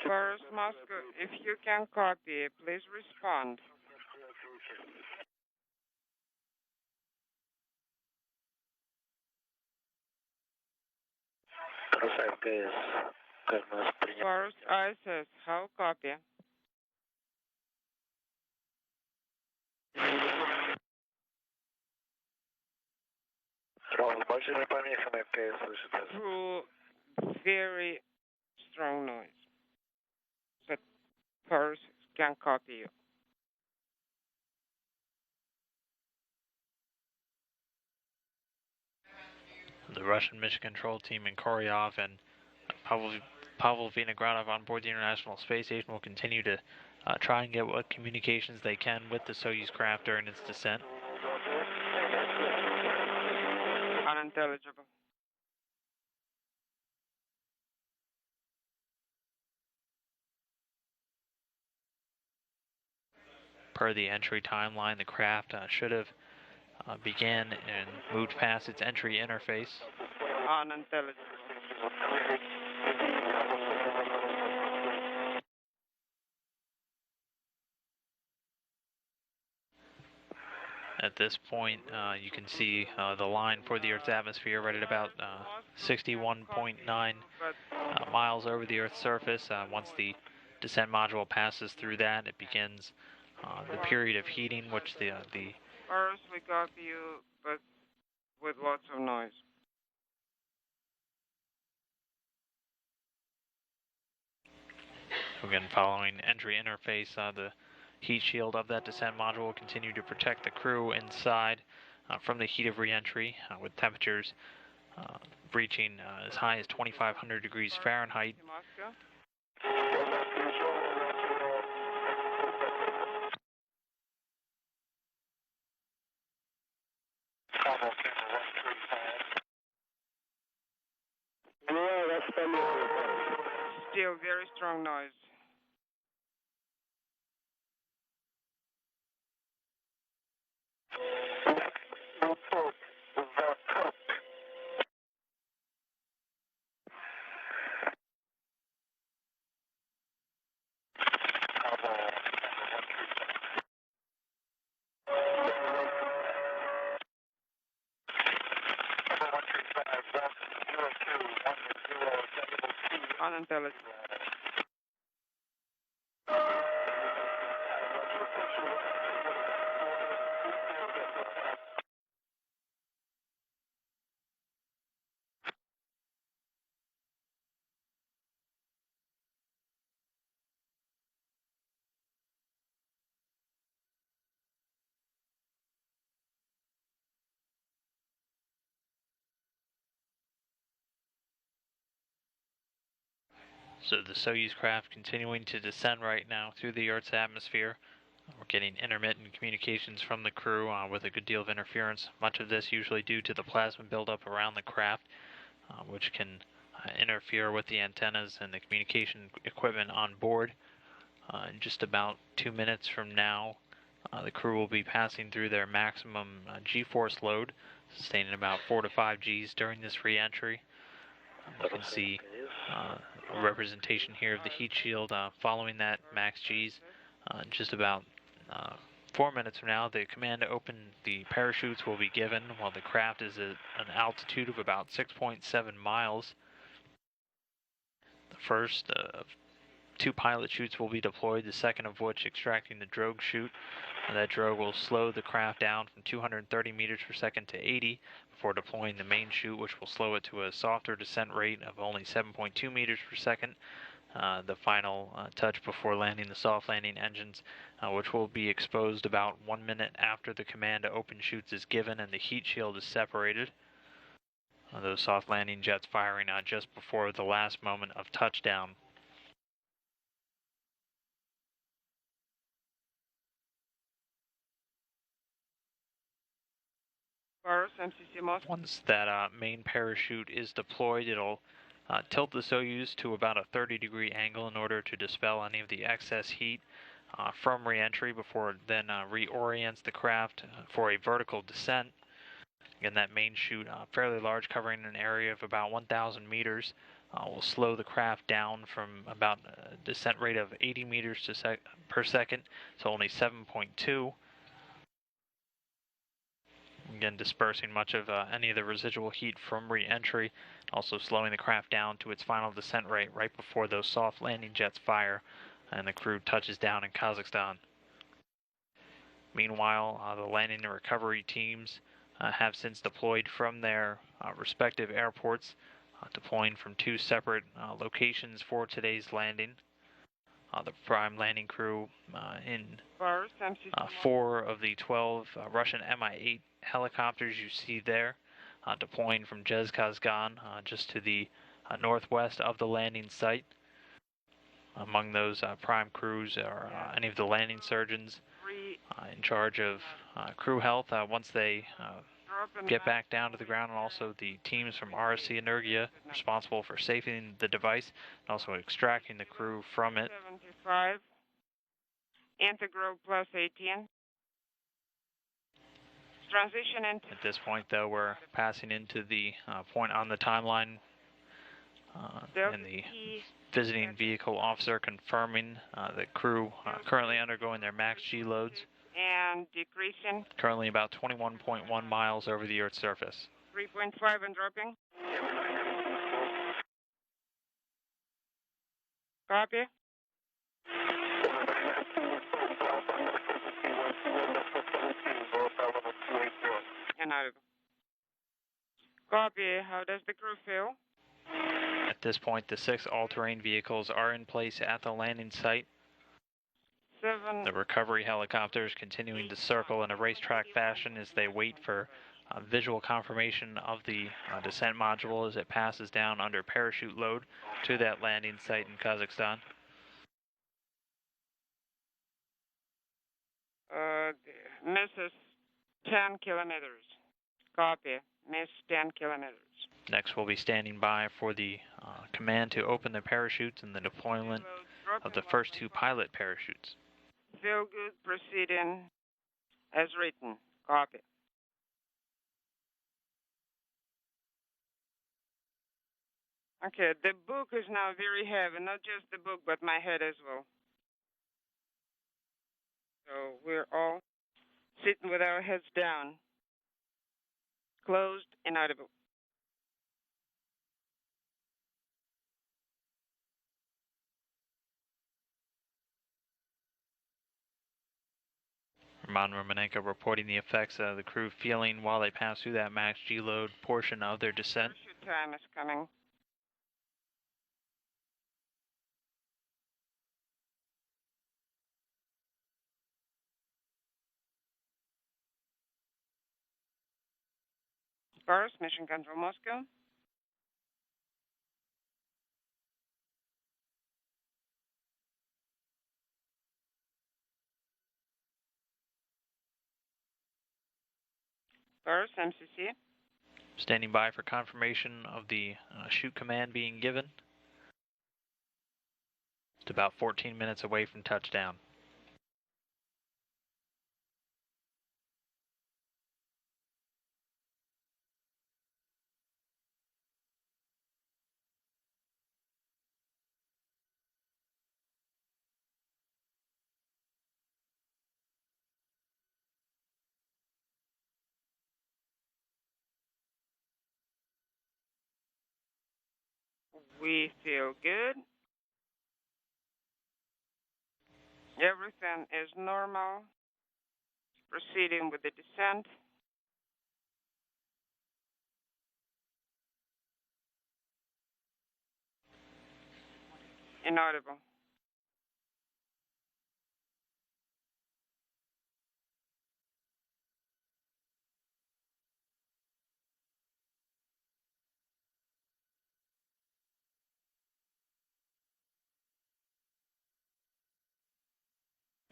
Paris, Moscow, if you can copy, please respond. Paris, ISS, how copy? Through very strong noise, but Paris can copy you. The Russian mission control team in Koryov and Pavel Vinogradov on board the International Space Station will continue to try and get what communications they can with the Soyuz craft during its descent. Unintelligible. Per the entry timeline, the craft should have began and moved past its entry interface. Unintelligible. At this point, you can see the line for the Earth's atmosphere right at about 61.9 miles over the Earth's surface. Once the descent module passes through that, it begins the period of heating, which the First, we copy you, but with lots of noise. Again, following entry interface, the heat shield of that descent module will continue to protect the crew inside from the heat of re-entry, with temperatures reaching as high as 2,500 degrees Fahrenheit. Still very strong noise. Unintelligent. So the Soyuz craft continuing to descend right now through the Earth's atmosphere. We're getting intermittent communications from the crew with a good deal of interference, much of this usually due to the plasma buildup around the craft, which can interfere with the antennas and the communication equipment on board. In just about 2 minutes from now, the crew will be passing through their maximum G-force load, sustaining about 4 to 5 Gs during this re-entry. You can see a representation here of the heat shield following that max Gs. Just about 4 minutes from now, the command to open the parachutes will be given while the craft is at an altitude of about 6.7 miles. The first of 2 pilot chutes will be deployed, the second of which extracting the drogue chute. That drogue will slow the craft down from 230 meters per second to 80 before deploying the main chute, which will slow it to a softer descent rate of only 7.2 meters per second. The final touch before landing the soft landing engines, which will be exposed about 1 minute after the command to open chutes is given and the heat shield is separated. Those soft landing jets firing just before the last moment of touchdown. Once that main parachute is deployed, it'll tilt the Soyuz to about a 30-degree angle in order to dispel any of the excess heat from re-entry before it then reorients the craft for a vertical descent. Again, that main chute, fairly large, covering an area of about 1,000 meters, will slow the craft down from about a descent rate of 80 meters per second to only 7.2. Again, dispersing much of any of the residual heat from re-entry, also slowing the craft down to its final descent rate right before those soft landing jets fire and the crew touches down in Kazakhstan. Meanwhile, the landing and recovery teams have since deployed from their respective airports, deploying from 2 separate locations for today's landing. The prime landing crew in 4 of the 12 Russian Mi-8 helicopters you see there, deploying from Zhezkazgan, just to the northwest of the landing site. Among those prime crews are any of the landing surgeons in charge of crew health once they get back down to the ground, and also the teams from RSC Energia responsible for safeing the device and also extracting the crew from it. 75, Integral plus 18. Transition into... At this point, though, we're passing into the point on the timeline and the visiting vehicle officer confirming the crew currently undergoing their max G loads. And decreasing. Currently about 21.1 miles over the Earth's surface. 3.5 and dropping. Copy. Copy. How does the crew feel? At this point, the 6 all-terrain vehicles are in place at the landing site. 7. The recovery helicopters continuing to circle in a racetrack fashion as they wait for visual confirmation of the descent module as it passes down under parachute load to that landing site in Kazakhstan. Misses 10 kilometers. Copy. Miss 10 kilometers. Next, we'll be standing by for the command to open the parachutes and the deployment of the first 2 pilot parachutes. Feel good, proceeding as written. Copy. Okay, the book is now very heavy, not just the book, but my head as well. So we're all sitting with our heads down, closed, inaudible. Roman Romanenko reporting the effects of the crew feeling while they pass through that max G-load portion of their descent. Parachute time is coming. Paris, Mission Control, Moscow. Paris, MCC. Standing by for confirmation of the shoot command being given. It's about 14 minutes away from touchdown. We feel good. Everything is normal. Proceeding with the descent. Inaudible.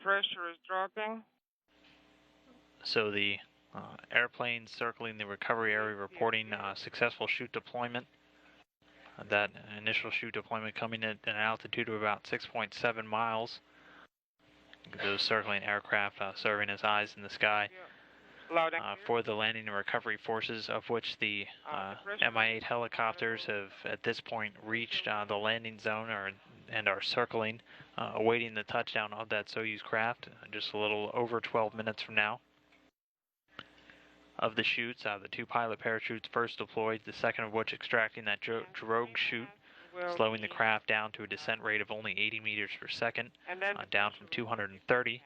Pressure is dropping. So the airplane circling the recovery area reporting successful chute deployment. That initial chute deployment coming at an altitude of about 6.7 miles. Those circling aircraft serving as eyes in the sky for the landing and recovery forces, of which the Mi-8 helicopters have at this point reached the landing zone and are circling, awaiting the touchdown of that Soyuz craft just a little over 12 minutes from now. Of the chutes, the 2 pilot parachutes first deployed, the second of which extracting that drogue chute, slowing the craft down to a descent rate of only 80 meters per second, down from 230.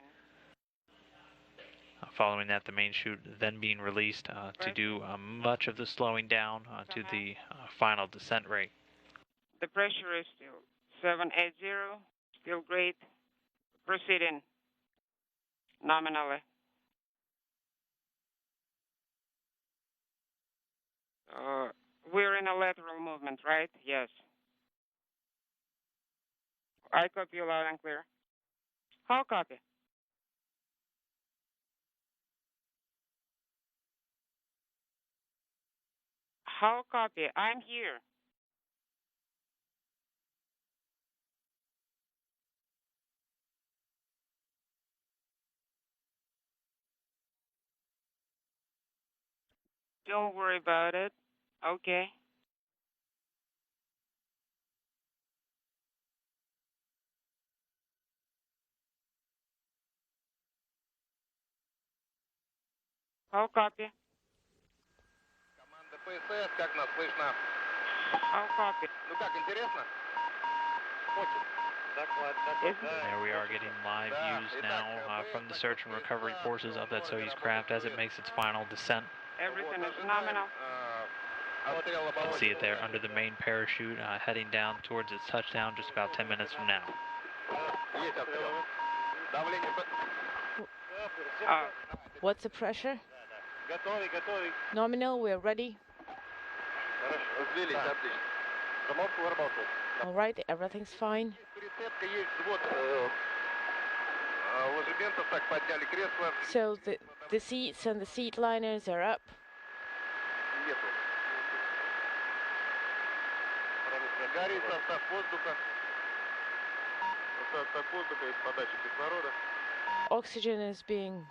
Following that, the main chute then being released to do much of the slowing down to the final descent rate. The pressure is still 780, still great. Proceeding nominally. We're in a lateral movement, right? Yes. I copy you loud and clear. How copy? How copy? I'm here. Don't worry about it. Okay. How copy? Команда ПСС, как нас слышно? How copy? Ну как, интересно? Очень. There we are getting live views now from the search and recovery forces of that Soyuz craft as it makes its final descent. Everything is nominal. You can see it there under the main parachute, heading down towards its touchdown just about 10 minutes from now. What's the pressure? Nominal, we're ready. All right, everything's fine. So the seats and the seat liners are up. Горит состав воздуха. Состав воздуха из подачи кислорода. Oxygen is being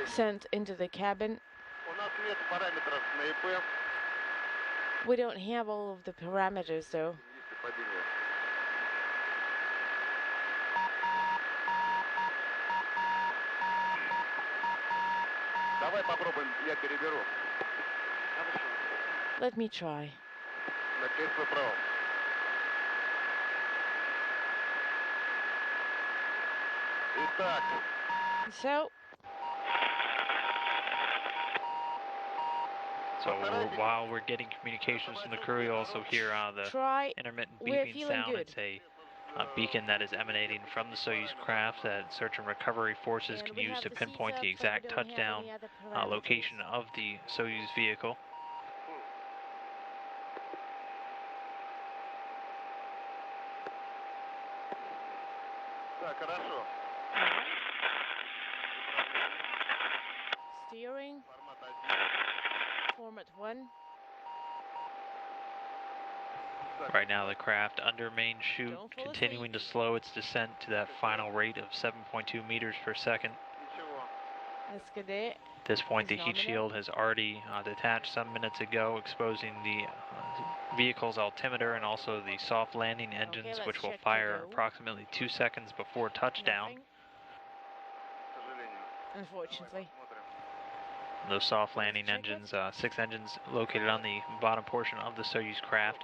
sent into the cabin. У нас нет параметров на ИП. We don't have all of the parameters though. Если падение. Давай попробуем, я переберу. Let me try. На кресло правом. Итак. So while we're getting communications from the crew, you also hear the try. intermittent We're beeping feeling sound. good. It's a beacon that is emanating from the Soyuz craft that search and recovery forces And can we use have to the pinpoint seats the up, so we exact don't have touchdown any other parameters. location of the Soyuz vehicle. Так, хорошо. Steering. Format 1. Right now the craft under main chute, continuing to slow its descent to that final rate of 7.2 meters per second. Let's get it. At this point, the heat shield has already detached some minutes ago, exposing the vehicle's altimeter and also the soft landing engines, which will fire approximately 2 seconds before touchdown. Unfortunately. Those soft landing engines, 6 engines located on the bottom portion of the Soyuz craft,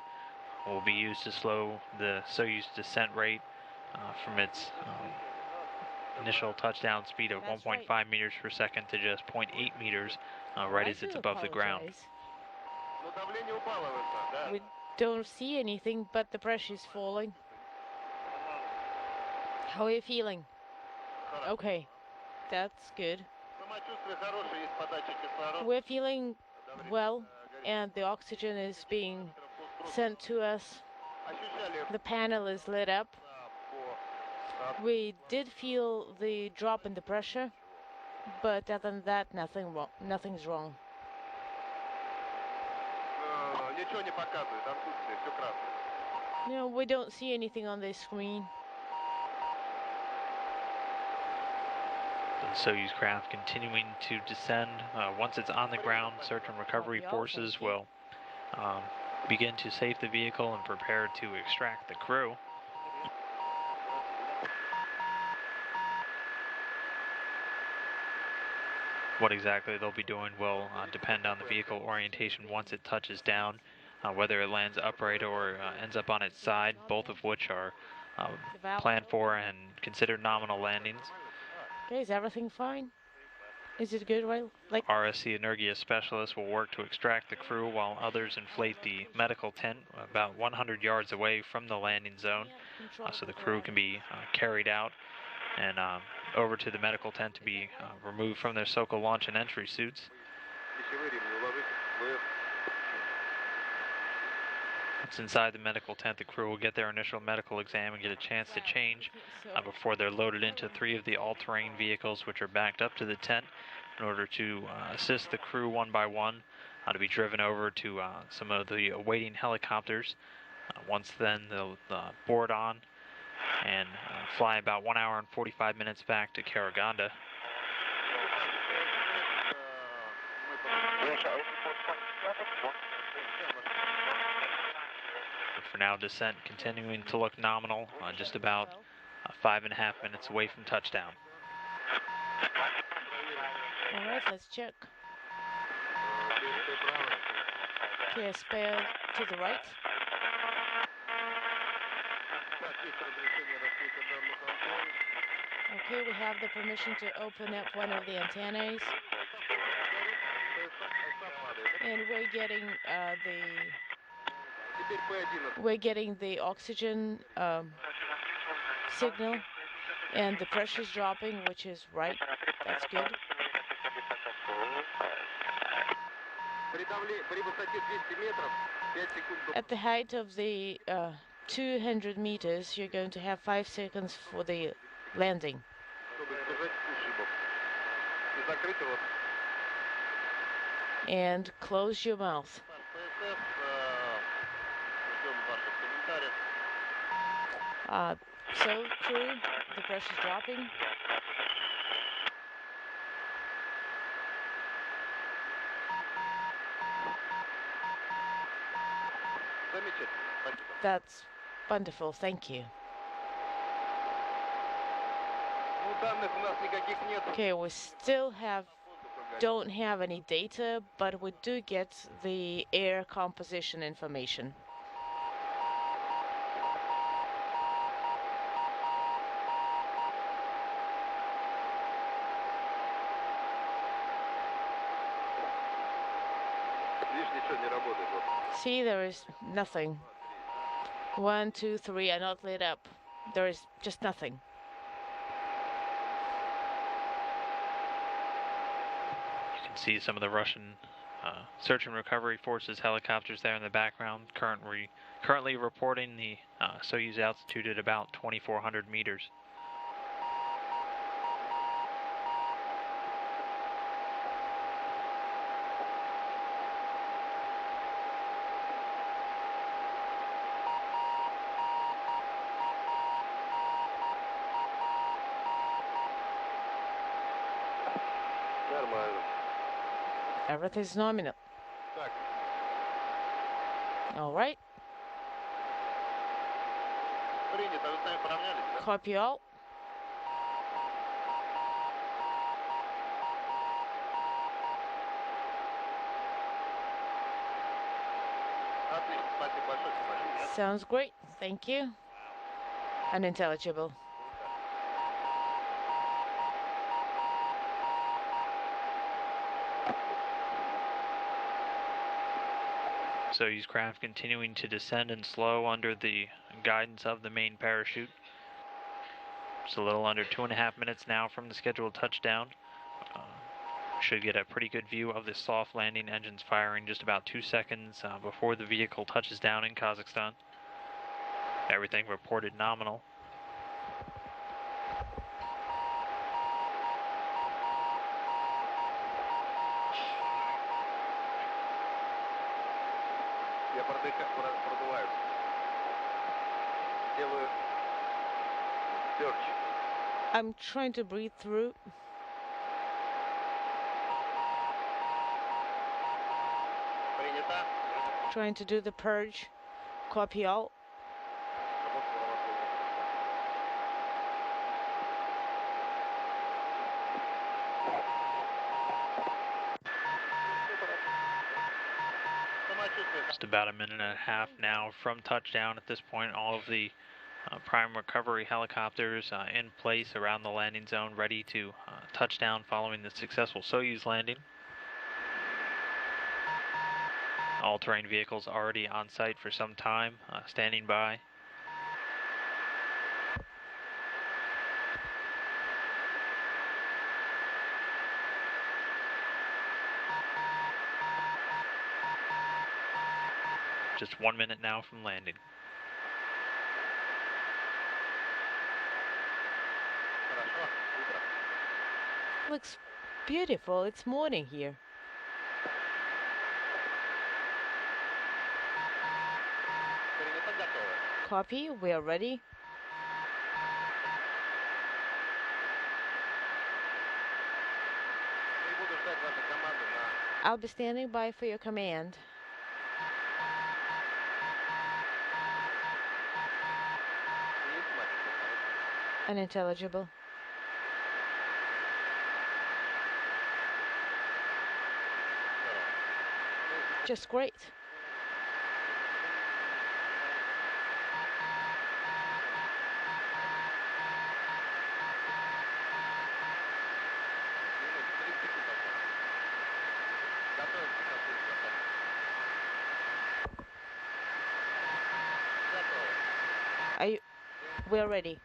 will be used to slow the Soyuz descent rate from its initial touchdown speed of 1.5 meters per second to just 0.8 meters right as it's above the ground. We don't see anything, but the pressure is falling. How are you feeling? Okay, that's good. We're feeling well, and the oxygen is being sent to us. The panel is lit up. We did feel the drop in the pressure, but other than that, nothing's wrong. No, we don't see anything on this screen. The Soyuz craft continuing to descend. Once it's on the ground, search and recovery forces will begin to safe the vehicle and prepare to extract the crew. What exactly they'll be doing will depend on the vehicle orientation once it touches down, whether it lands upright or ends up on its side, both of which are planned for and considered nominal landings. Okay, is everything fine? Is it good, right? RSC Energia specialists will work to extract the crew while others inflate the medical tent about 100 yards away from the landing zone, so the crew can be carried out and over to the medical tent to be removed from their SOCO launch and entry suits. Once inside the medical tent, the crew will get their initial medical exam and get a chance to change before they're loaded into 3 of the all-terrain vehicles which are backed up to the tent in order to assist the crew one by one to be driven over to some of the awaiting helicopters. Once then, they'll board on and fly about 1 hour and 45 minutes back to Karaganda. For now, descent continuing to look nominal, just about 5.5 minutes away from touchdown. All right, let's check. Okay, spare to the right. Okay, we have the permission to open up one of the antennas. And we're getting the oxygen signal, and the pressure is dropping, which is right. That's good. At the height of the 200 meters, you're going to have 5 seconds for the landing. And close your mouth. So, crew, the pressure's dropping. That's wonderful, thank you. Okay, we still don't have any data, but we do get the air composition information. See, there is nothing. 1, 2, 3 are not lit up. There is just nothing. You can see some of the Russian search and recovery forces helicopters there in the background, currently reporting the Soyuz altitude at about 2,400 meters. Everything's nominal. All right. Copy all. Sounds great. Thank you. Unintelligible. Soyuz craft continuing to descend and slow under the guidance of the main parachute. Just a little under 2.5 minutes now from the scheduled touchdown. Should get a pretty good view of the soft landing engines firing just about 2 seconds before the vehicle touches down in Kazakhstan. Everything reported nominal. I'm trying to breathe through. Trying to do the purge. Copy all. Just about a minute and a half now from touchdown. At this point, all of the prime recovery helicopters in place around the landing zone, ready to touch down following the successful Soyuz landing. All-terrain vehicles already on site for some time, standing by. Just 1 minute now from landing. Looks beautiful. It's morning here. Copy. We are ready. I'll be standing by for your command. Unintelligible. Just great. We're ready.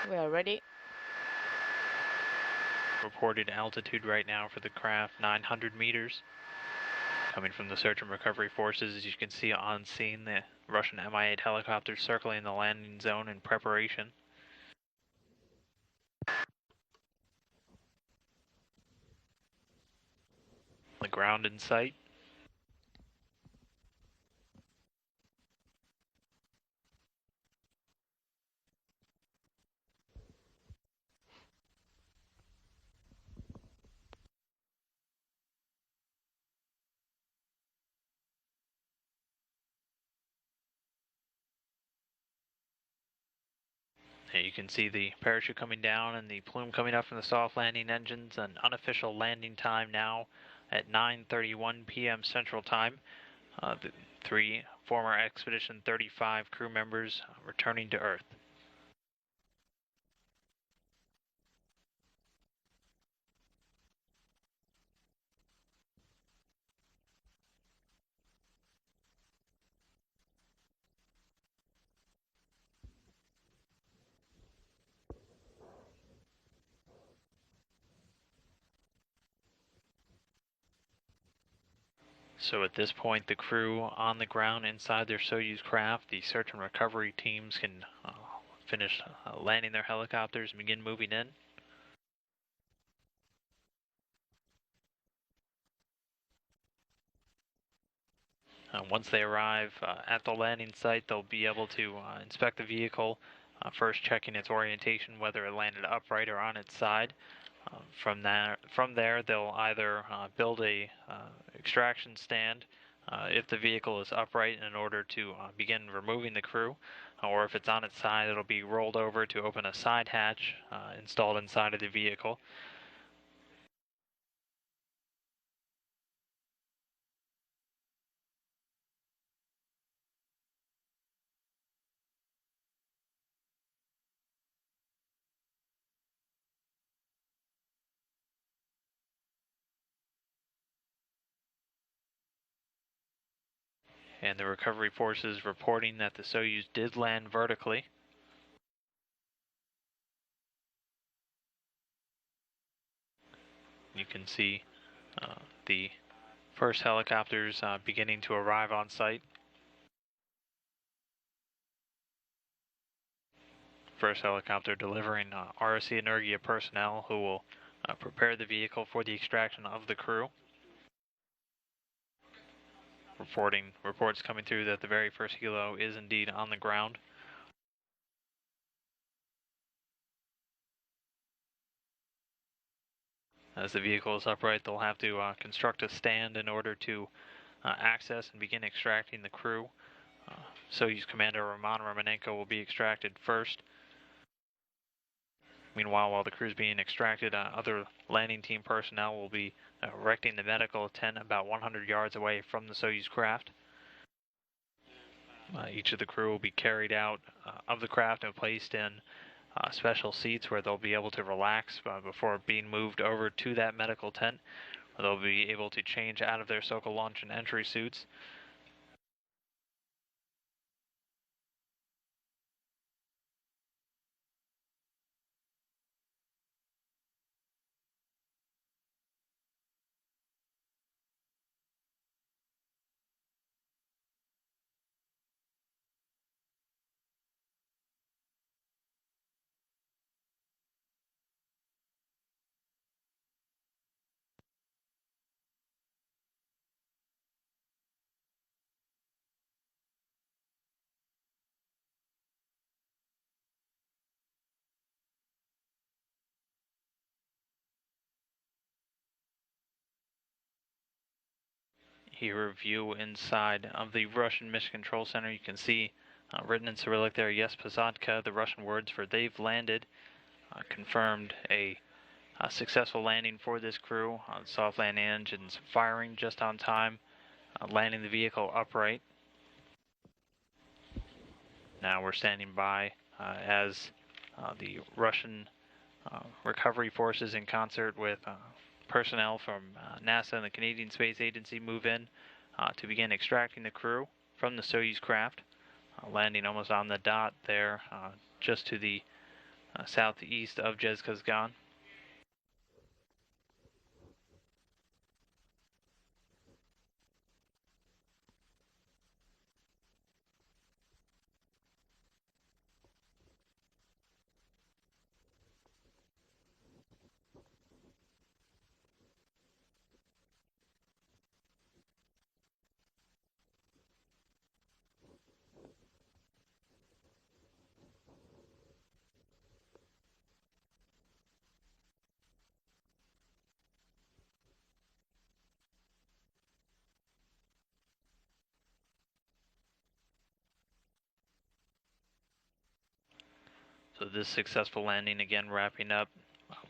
We are ready. Reported altitude right now for the craft, 900 meters. Coming from the search and recovery forces, as you can see on scene, the Russian Mi-8 helicopters circling the landing zone in preparation. ground in sight. And you can see the parachute coming down and the plume coming up from the soft landing engines. An unofficial landing time now at 9:31 p.m. Central Time. The 3 former Expedition 35 crew members returning to Earth. So at this point, the crew on the ground inside their Soyuz craft, the search and recovery teams can finish landing their helicopters and begin moving in. Once they arrive at the landing site, they'll be able to inspect the vehicle, first checking its orientation, whether it landed upright or on its side. From there, they'll either build a extraction stand if the vehicle is upright in order to begin removing the crew, or if it's on its side, it'll be rolled over to open a side hatch installed inside of the vehicle. And the recovery forces reporting that the Soyuz did land vertically. You can see the first helicopters beginning to arrive on site. First helicopter delivering RSC Energia personnel who will prepare the vehicle for the extraction of the crew. Reports coming through that the very first helo is indeed on the ground. As the vehicle is upright, they'll have to construct a stand in order to access and begin extracting the crew. Soyuz Commander Roman Romanenko will be extracted first. Meanwhile, while the crew is being extracted, other landing team personnel will be erecting the medical tent about 100 yards away from the Soyuz craft. Each of the crew will be carried out of the craft and placed in special seats where they'll be able to relax before being moved over to that medical tent. They'll be able to change out of their Sokol launch and entry suits. Here, a view inside of the Russian Mission Control Center. You can see written in Cyrillic there, yes, Posадka, the Russian words for they've landed, confirmed a successful landing for this crew. Soft landing engines firing just on time, landing the vehicle upright. Now we're standing by as the Russian recovery forces in concert with personnel from NASA and the Canadian Space Agency move in to begin extracting the crew from the Soyuz craft, landing almost on the dot there, just to the southeast of Zhezkazgan. So this successful landing again wrapping up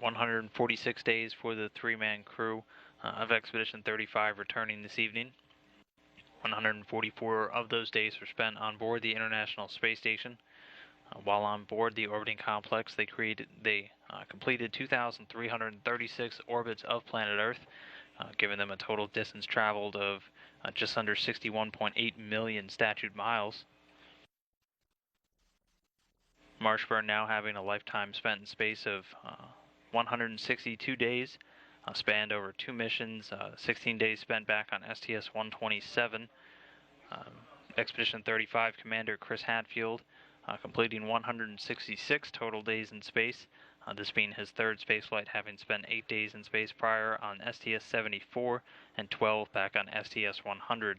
146 days for the three-man crew of Expedition 35 returning this evening. 144 of those days were spent on board the International Space Station. While on board the orbiting complex, they completed 2,336 orbits of planet Earth, giving them a total distance traveled of just under 61.8 million statute miles. Marshburn now having a lifetime spent in space of 162 days, spanned over 2 missions, 16 days spent back on STS-127. Expedition 35 Commander Chris Hadfield completing 166 total days in space, this being his third spaceflight, having spent 8 days in space prior on STS-74 and 12 back on STS-100.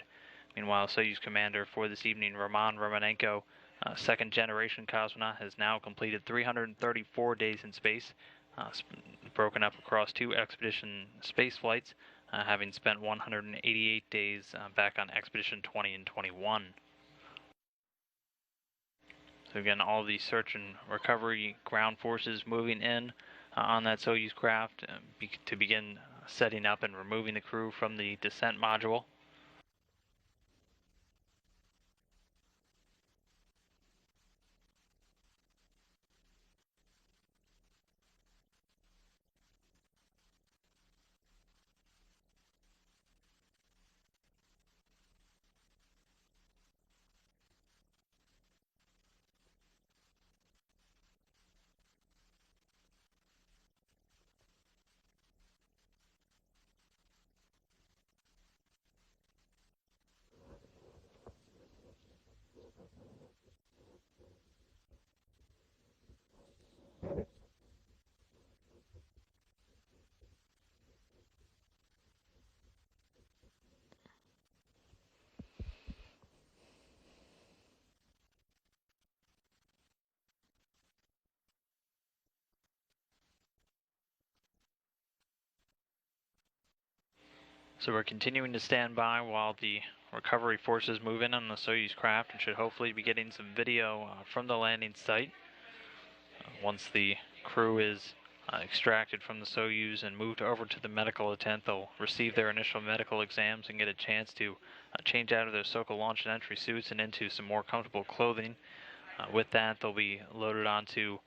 Meanwhile, Soyuz Commander for this evening, Roman Romanenko, second-generation cosmonaut, has now completed 334 days in space, broken up across 2 expedition space flights, having spent 188 days back on Expedition 20 and 21. So again, all the search and recovery ground forces moving in on that Soyuz craft to begin setting up and removing the crew from the descent module. So we're continuing to stand by while the recovery forces move in on the Soyuz craft, and should hopefully be getting some video from the landing site. Once the crew is extracted from the Soyuz and moved over to the medical tent, they'll receive their initial medical exams and get a chance to change out of their Sokol launch and entry suits and into some more comfortable clothing. With that, they'll be loaded onto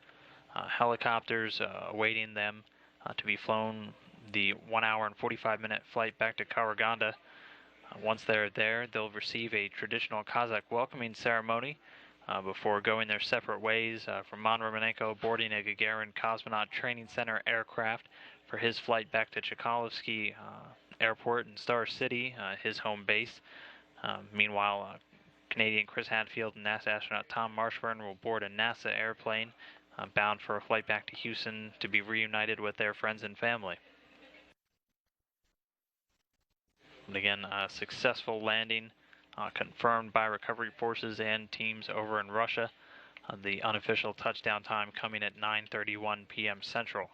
helicopters awaiting them to be flown the 1 hour and 45-minute flight back to Karaganda. Once they're there, they'll receive a traditional Kazakh welcoming ceremony before going their separate ways, from Roman Romanenko boarding a Gagarin Cosmonaut Training Center aircraft for his flight back to Chkalovsky Airport in Star City, his home base. Meanwhile, Canadian Chris Hadfield and NASA astronaut Tom Marshburn will board a NASA airplane bound for a flight back to Houston to be reunited with their friends and family. And again, a successful landing confirmed by recovery forces and teams over in Russia. The unofficial touchdown time coming at 9:31 p.m. Central.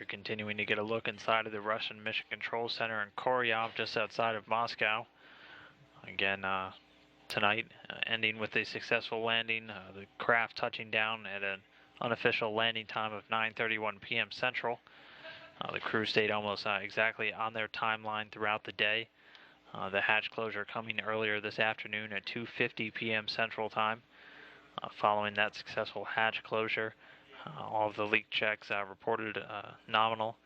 continuing to get a look inside of the Russian Mission Control Center in Koryov, just outside of Moscow. Again, tonight, ending with a successful landing, the craft touching down at an unofficial landing time of 9:31 p.m. Central. The crew stayed almost exactly on their timeline throughout the day. The hatch closure coming earlier this afternoon at 2:50 p.m. Central Time. Following that successful hatch closure, all of the leak checks reported nominal.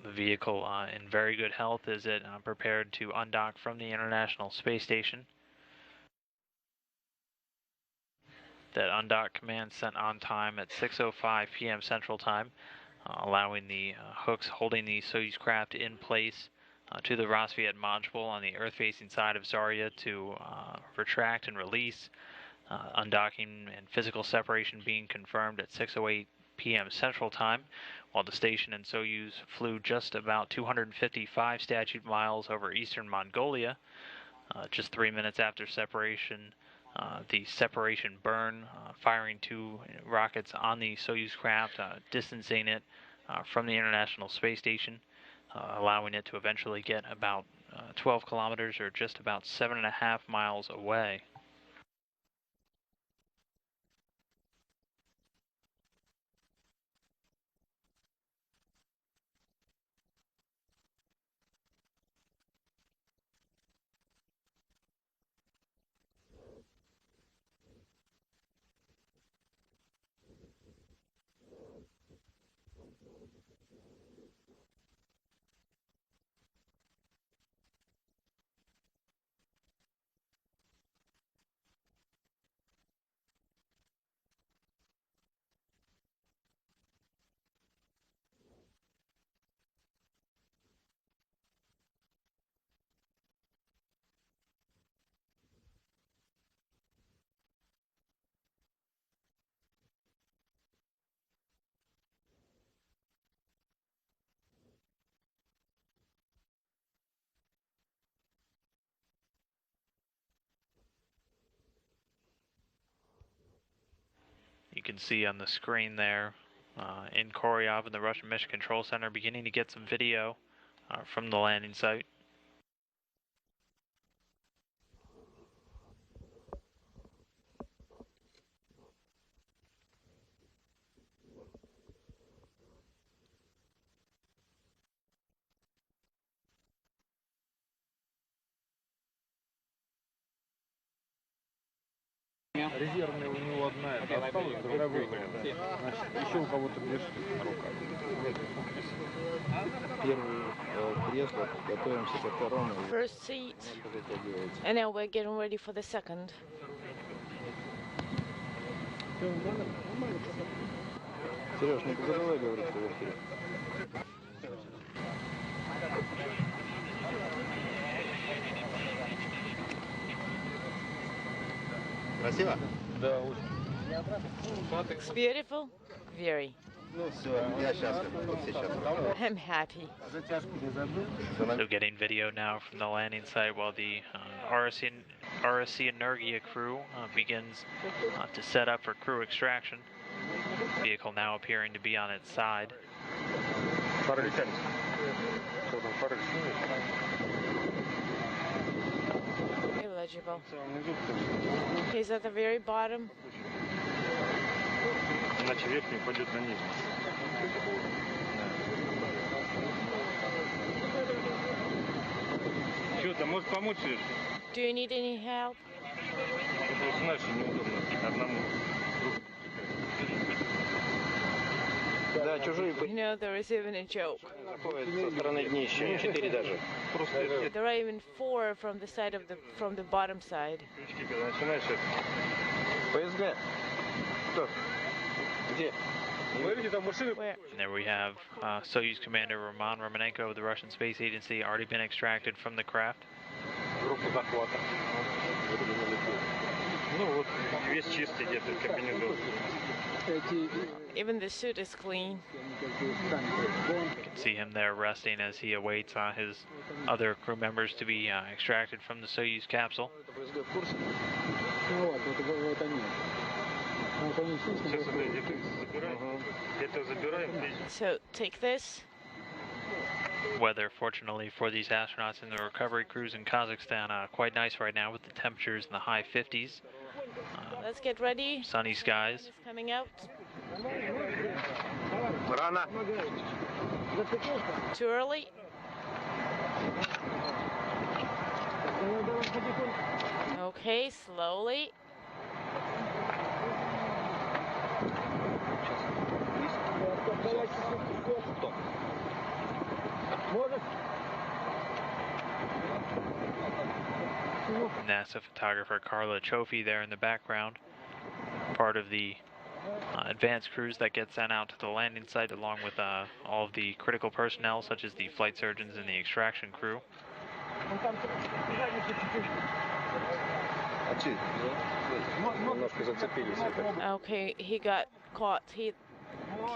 The vehicle in very good health as it prepared to undock from the International Space Station. That undock command sent on time at 6:05 p.m. Central Time, allowing the hooks holding the Soyuz craft in place to the Rosviet module on the Earth-facing side of Zarya to retract and release. Undocking and physical separation being confirmed at 6:08 p.m. Central Time, while the station and Soyuz flew just about 255 statute miles over eastern Mongolia. Just 3 minutes after separation, the separation burn, firing 2 rockets on the Soyuz craft, distancing it from the International Space Station, allowing it to eventually get about 12 kilometers or just about 7.5 miles away. You can see on the screen there in Koryov in the Russian Mission Control Center beginning to get some video from the landing site. Резервная у него одна, это осталась, другая выполнена. Значит, еще у кого-то две штуки на руках. Первый кресло, готовимся ко второму. First seat, and now we're getting ready for the second. Сереж, не позабывай говорить в эфире. Красиво? Да, очень. It's beautiful? Very. Ну все, я счастлив, все счастливы. I'm happy. So getting video now from the landing site while the RSC Energia crew begins to set up for crew extraction. Vehicle now appearing to be on its side. Illegible. He's at the very bottom. Иначе верхний пойдет на низ. Что-то, может помочь? Do you need any help? Знаешь, неудобно одному. Да, чужие You know, there is even a joke. со стороны днища, 4 даже. There are even 4 from the side of from the bottom side. Начинаешь это. ПСГ. Кто? Где? Where? And there we have Soyuz Commander Roman Romanenko of the Russian Space Agency already been extracted from the craft. Группу захвата. Ну вот, весь чистый где-то комбинезон. Even the suit is clean. You can see him there resting as he awaits his other crew members to be extracted from the Soyuz capsule. Сейчас это где-то забирают. So take this. Weather, fortunately for these astronauts and the recovery crews in Kazakhstan, quite nice right now with the temperatures in the high 50s. Let's get ready. Sunny skies. Is coming out. Too early. Okay, slowly. NASA photographer Carla Chofi there in the background, part of the advanced crews that get sent out to the landing site, along with all of the critical personnel such as the flight surgeons and the extraction crew. Okay, he got caught. He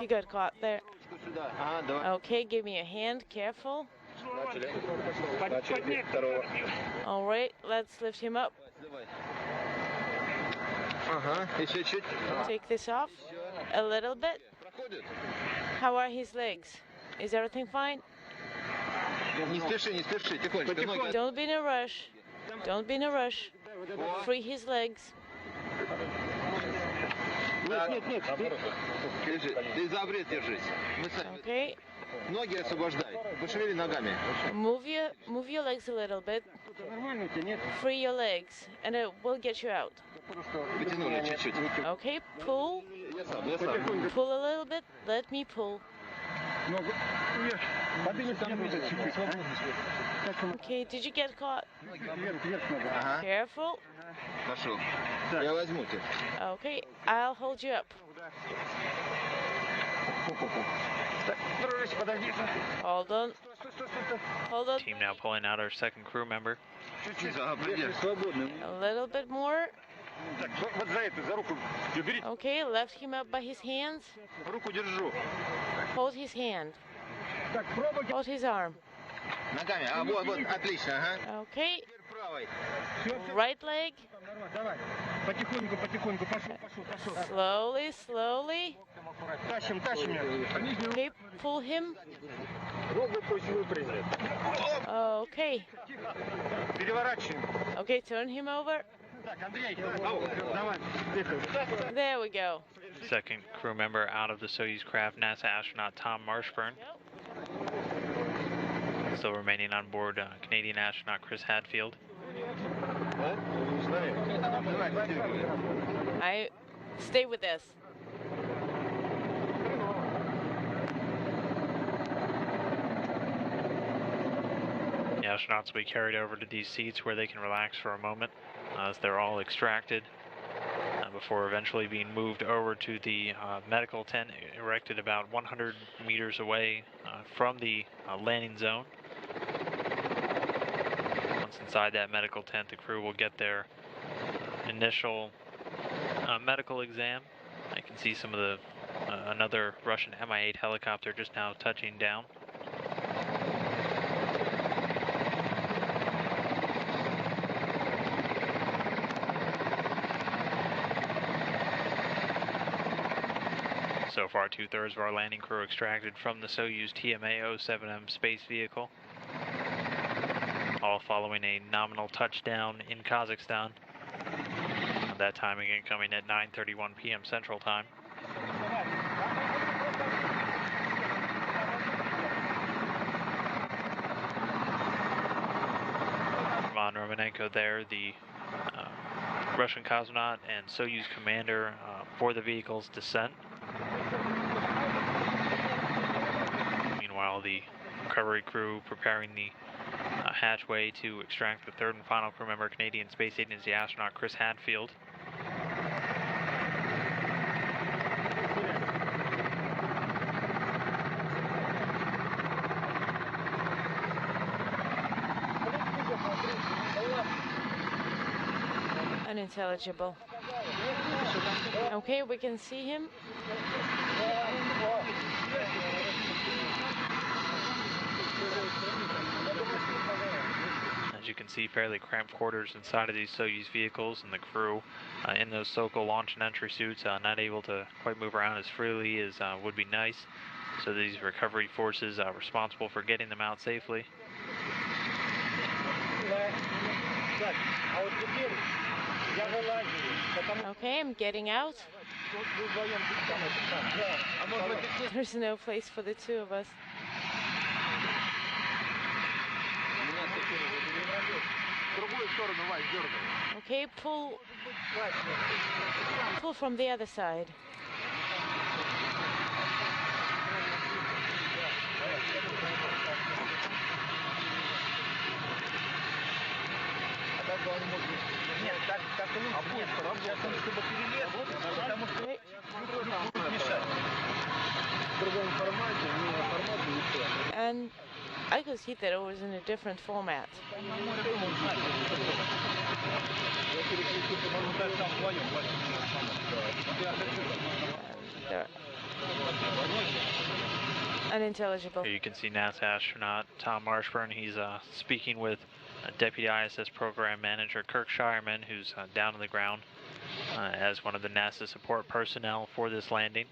got caught there. Okay, give me a hand. Careful. All right, let's lift him up. Take this off a little bit. How are his legs? Is everything fine? Don't be in a rush. Don't be in a rush. Free his legs. Okay. Move your legs a little bit. Free your legs, and it will get you out. Okay, pull. Pull a little bit. Let me pull. Okay, did you get caught? Careful. Okay, I'll hold you up. Hold on. Hold on. Team now pulling out our second crew member. A little bit more. Okay, lift him up by his hands. Hold his hand. Hold his arm. Okay. Right leg. Slowly, slowly. Okay, pull him. Okay. Okay, turn him over. There we go. Second crew member out of the Soyuz craft, NASA astronaut Tom Marshburn. Still remaining on board Canadian astronaut Chris Hadfield. I stay with this. The astronauts will be carried over to these seats where they can relax for a moment as they're all extracted before eventually being moved over to the medical tent erected about 100 meters away from the landing zone. Once inside that medical tent, the crew will get their initial medical exam. I can see some of the another Russian Mi-8 helicopter just now touching down. So far, 2/3 of our landing crew extracted from the Soyuz TMA-07M space vehicle, all following a nominal touchdown in Kazakhstan. That time again coming at 9:31 p.m. Central Time. Ivan Romanenko there, the Russian cosmonaut and Soyuz commander for the vehicle's descent. Meanwhile, the recovery crew preparing the hatchway to extract the third and final crew member, Canadian Space Agency astronaut Chris Hadfield. Unintelligible. Okay, we can see him. As you can see, fairly cramped quarters inside of these Soyuz vehicles, and the crew in those Sokol launch and entry suits not able to quite move around as freely as would be nice. So these recovery forces are responsible for getting them out safely. Okay, I'm getting out. There's no place for the two of us. Okay, pull from the other side. And I could see that it was in a different format. They're unintelligible. Here you can see NASA astronaut Tom Marshburn. He's speaking with Deputy ISS Program Manager Kirk Shireman, who's down on the ground as one of the NASA support personnel for this landing.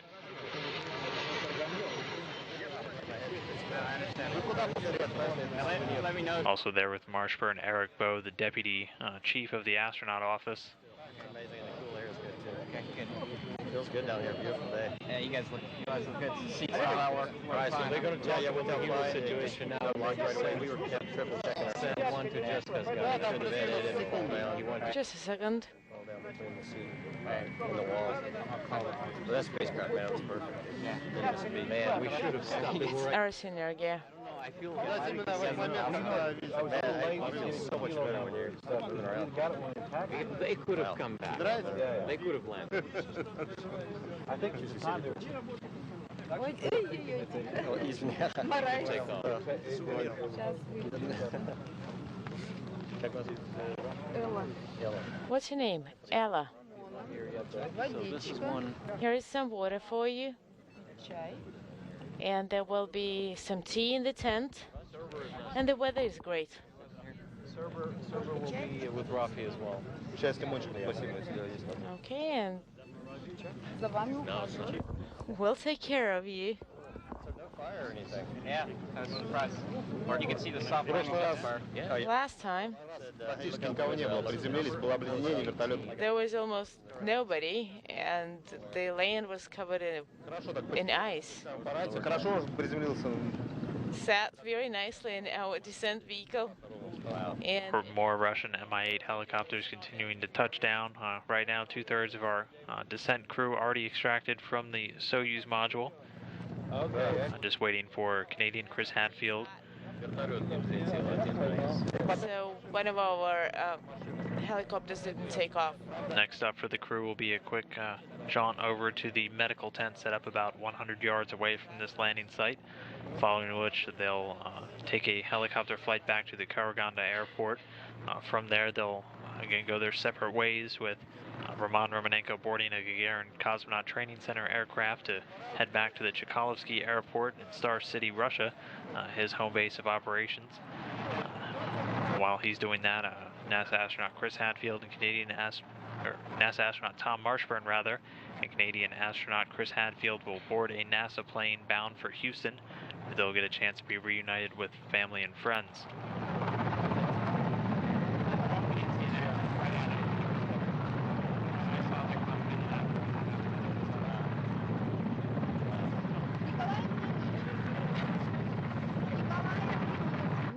Also there with Marshburn, Eric Bowe, the Deputy Chief of the Astronaut Office. Amazing, and the cool air is good too. Feels good down here, beautiful day. Yeah, you guys look good. Seats all hour. Alright, so they're going to tell you what the situation now. Right away, we were kept triple checking our send one to Jessica's guy. He should have ended it and fall down. He went Just a second. fall down between the seat and the walls. But that spacecraft, man, it was perfect. Yeah. Man, we should have stopped. Eris energia. I feel so much better when you're moving around. They could have come back. They could have landed. I think it's time to Take off. What's your name? Ella. So this is one. Here is some water for you. And there will be some tea in the tent. And the weather is great. Server will be with Rafi as well. Okay, and No, it's not. we'll take care of you. No fire or anything. Yeah, I was surprised. Or you can see the soft fire. Yeah. Last time, there was almost nobody, and the land was covered in ice. Sat very nicely in our descent vehicle. Wow. And For more Russian Mi-8 helicopters continuing to touch down. Right now, 2/3 of our descent crew already extracted from the Soyuz module. Okay. I'm just waiting for Canadian Chris Hadfield. so one of our helicopters didn't take off. Next up for the crew will be a quick jaunt over to the medical tent set up about 100 yards away from this landing site, following which they'll take a helicopter flight back to the Karaganda airport. From there, they'll again go their separate ways, with Roman Romanenko boarding a Gagarin Cosmonaut Training Center aircraft to head back to the Chkalovsky Airport in Star City, Russia, his home base of operations. While he's doing that, NASA astronaut Chris Hadfield and NASA astronaut Tom Marshburn, and Canadian astronaut Chris Hadfield will board a NASA plane bound for Houston, where they'll get a chance to be reunited with family and friends.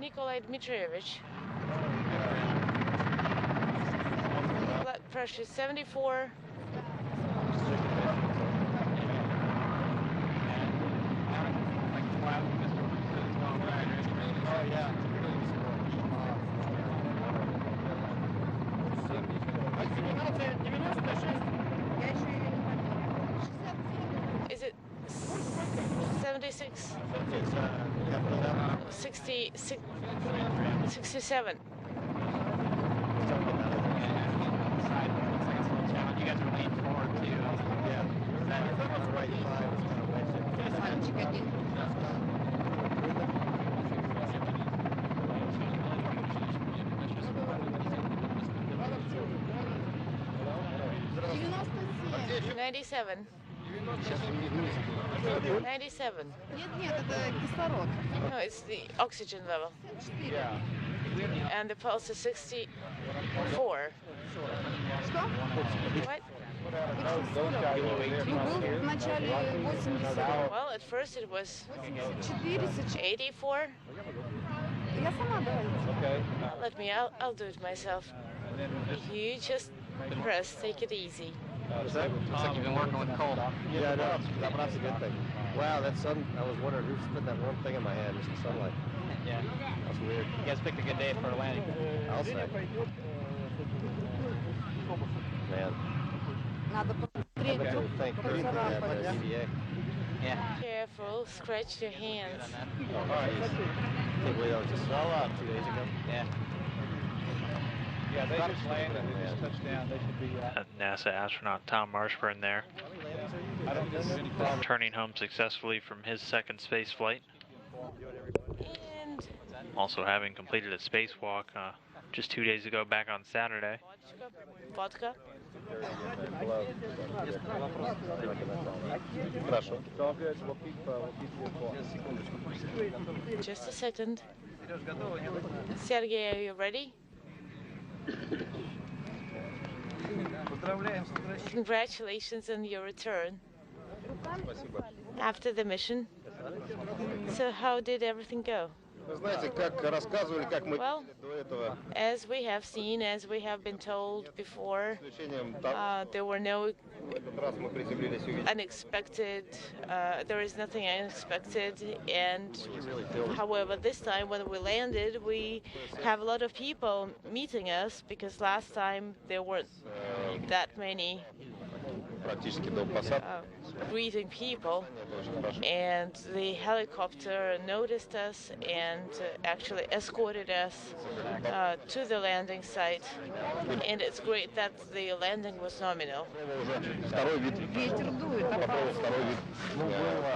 Nikolai Dmitrievich. Blood pressure 74. Is it 76? 67. You guys are leaning forward to. 97. 97. Нет, это кислород. No, it's the oxygen level. And the pulse is 64. Что? What? Ну, был в начале 80. Well, at first it was 84. 84. Я сама давай. Let me, I'll do it myself. You just press, take it easy. Looks like you've been working with cold. Yeah, no, that's a good thing. Wow, that sun, I was wondering who's putting that warm thing in my hand, just the sunlight. Yeah. That's weird. You guys picked a good day for a landing. I'll say. Man. Надо I bet you thank Kurt for that EVA. Yeah. Careful, scratch your hands. Oh, jeez. Can't believe that was just 2 days ago. Yeah. Yeah, they just landed, they just touched down, they should be NASA astronaut Tom Marshburn there, I don't think there's any problem. returning home successfully from his second space flight. And Also having completed a spacewalk just 2 days ago back on Saturday. vodka. Хорошо. It's all good, we'll keep you informed. Just a second. Sergey, are you ready? Congratulations on your return after the mission. So how did everything go? Вы знаете, как рассказывали, как мы Well, до этого, as we have seen, as we have been told before, исключением того, there were no в этот раз мы приземлились и увидели. unexpected, there is nothing unexpected, and however, this time when we landed, we have a lot of people meeting us, because last time there weren't that many Практически до посадки. greeting people, Это очень хорошо. and the helicopter noticed us and actually escorted us to the landing site, and it's great that the landing was nominal. Уже второй вид. Попробовал второй вид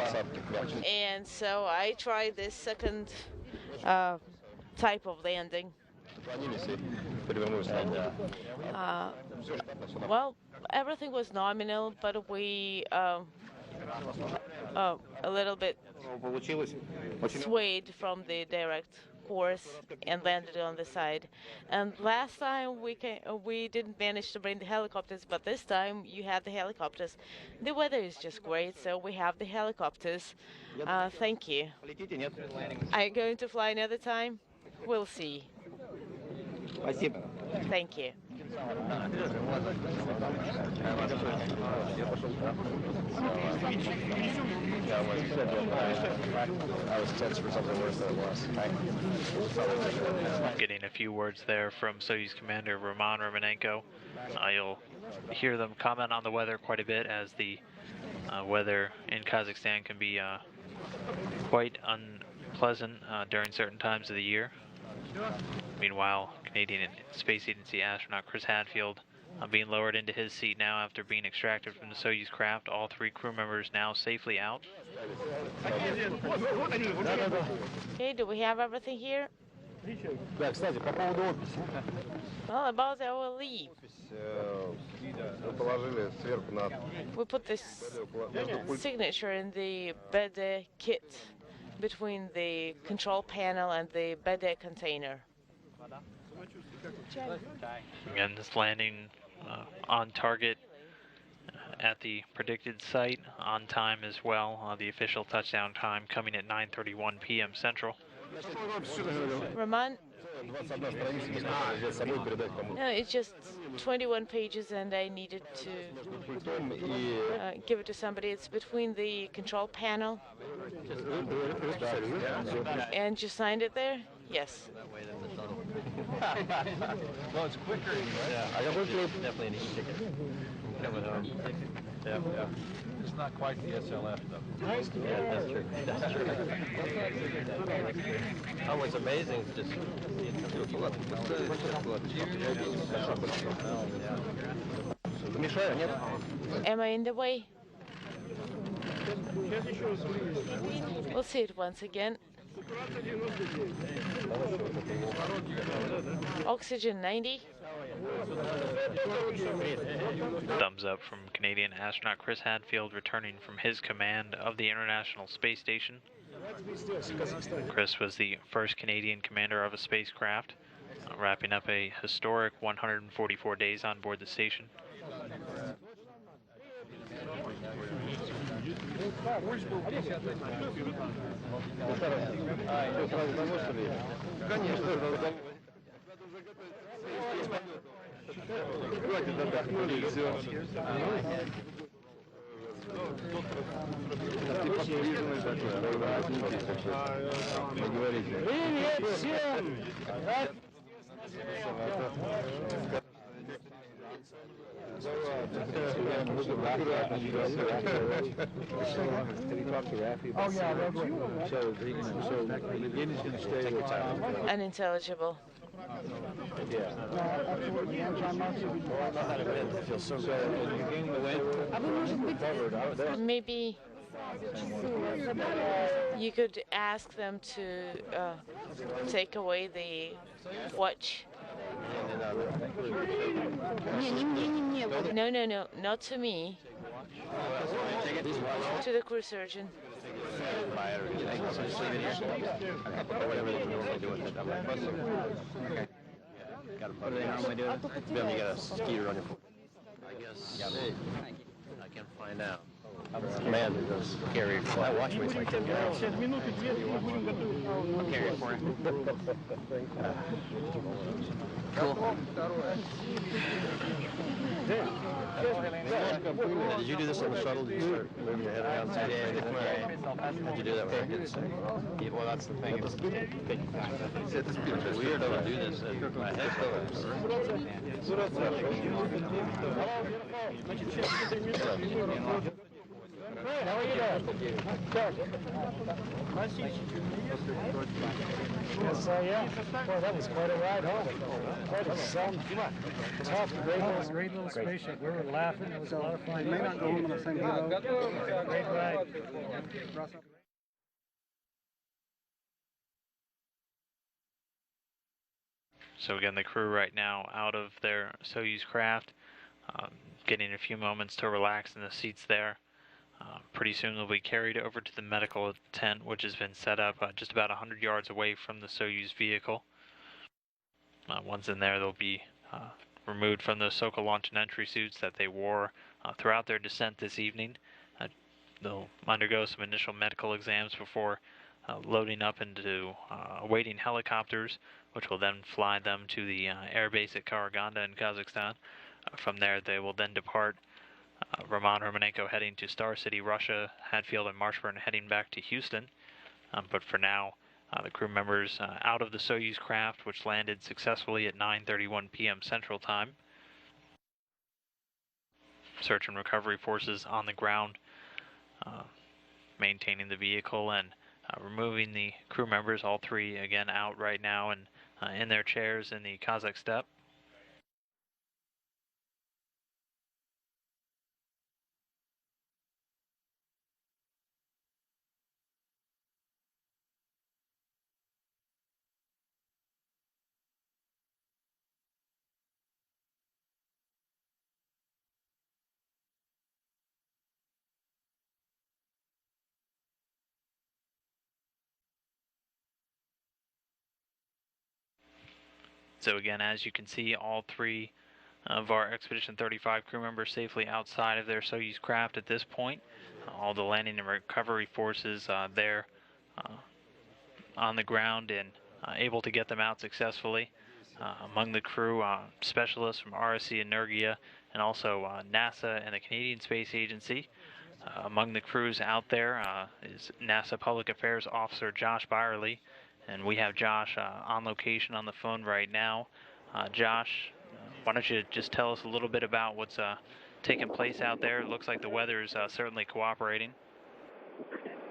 посадки. And so I tried this second type of landing. Сохранились и перевернулись на бок. Well, everything was nominal, but we a little bit Получилось. swayed from the direct course and landed on the side. And last time we didn't manage to bring the helicopters, but this time you had the helicopters. The weather is just great, so we have the helicopters. Thank you. Полетите, нет? Are you going to fly another time? We'll see. Спасибо. Thank you. I was tense for something worse than it was. Getting a few words there from Soyuz Commander Roman Romanenko. You'll hear them comment on the weather quite a bit, as the weather in Kazakhstan can be quite unpleasant during certain times of the year. Meanwhile, Canadian Space Agency astronaut Chris Hadfield being lowered into his seat now after being extracted from the Soyuz craft. All three crew members now safely out. Okay, do we have everything here? Да, кстати, по поводу описи. Well, about our leave. Мы положили сверху на We put this signature in the BEDE kit between the control panel and the BEDE container. Again, this landing on target at the predicted site, on time as well. The official touchdown time coming at 9:31 p.m. Central. Roman? 21 страница, без проблем взять с собой и передать кому-то. No, it's just 21 pages and I needed to Пультом и give it to somebody. It's between the control panel. And you signed it there? Yes. Well, it's quicker. Yeah. А какой клип? Definitely an e-ticket. Yeah. It's not quite the SLF though. Yeah, that's true. That's true. Oh, what's amazing is just Мешаю, нет? Am I in the way? We'll see it once again. Oxygen 90. Thumbs up from Canadian astronaut Chris Hadfield returning from his command of the International Space Station. Chris was the first Canadian commander of a spacecraft, wrapping up a historic 144 days on board the station. Unintelligible. Maybe you could ask them to take away the watch. No, not to me. To the crew surgeon. What do they normally do? Then you got a skeeter on your foot. I guess I can find out. Man, it does carry. That watch weighs like 10 pounds. I'll carry it for you. Cool. Now, did you do this on the shuttle? Did you start moving your head around? How'd you do that with kids? Yeah, well, that's the thing. It's weird to do this. My head goes. How are you doing? Good. Yes, yeah. Boy, that was quite a ride home. That was some tough, great little spaceship. We were laughing. It was a lot of fun. You may not go home on the same great ride. So again, the crew right now out of their Soyuz craft, getting a few moments to relax in the seats there. Pretty soon they'll be carried over to the medical tent, which has been set up just about 100 yards away from the Soyuz vehicle. Once in there, they'll be removed from those Soka launch and entry suits that they wore throughout their descent this evening. They'll undergo some initial medical exams before loading up into awaiting helicopters, which will then fly them to the air base at Karaganda in Kazakhstan. From there, they will then depart. Roman Romanenko heading to Star City, Russia, Hadfield and Marshburn heading back to Houston. But for now, the crew members out of the Soyuz craft, which landed successfully at 9:31 p.m. Central Time. Search and recovery forces on the ground, maintaining the vehicle and removing the crew members, all three again out right now and in their chairs in the Kazakh steppe. So again, as you can see, all three of our Expedition 35 crew members safely outside of their Soyuz craft at this point. All the landing and recovery forces there on the ground and able to get them out successfully. Among the crew, specialists from RSC Energia and also NASA and the Canadian Space Agency. Among the crews out there is NASA Public Affairs Officer Josh Byerly, and we have Josh on location on the phone right now. Josh, why don't you just tell us a little bit about what's taking place out there? It looks like the weather is certainly cooperating.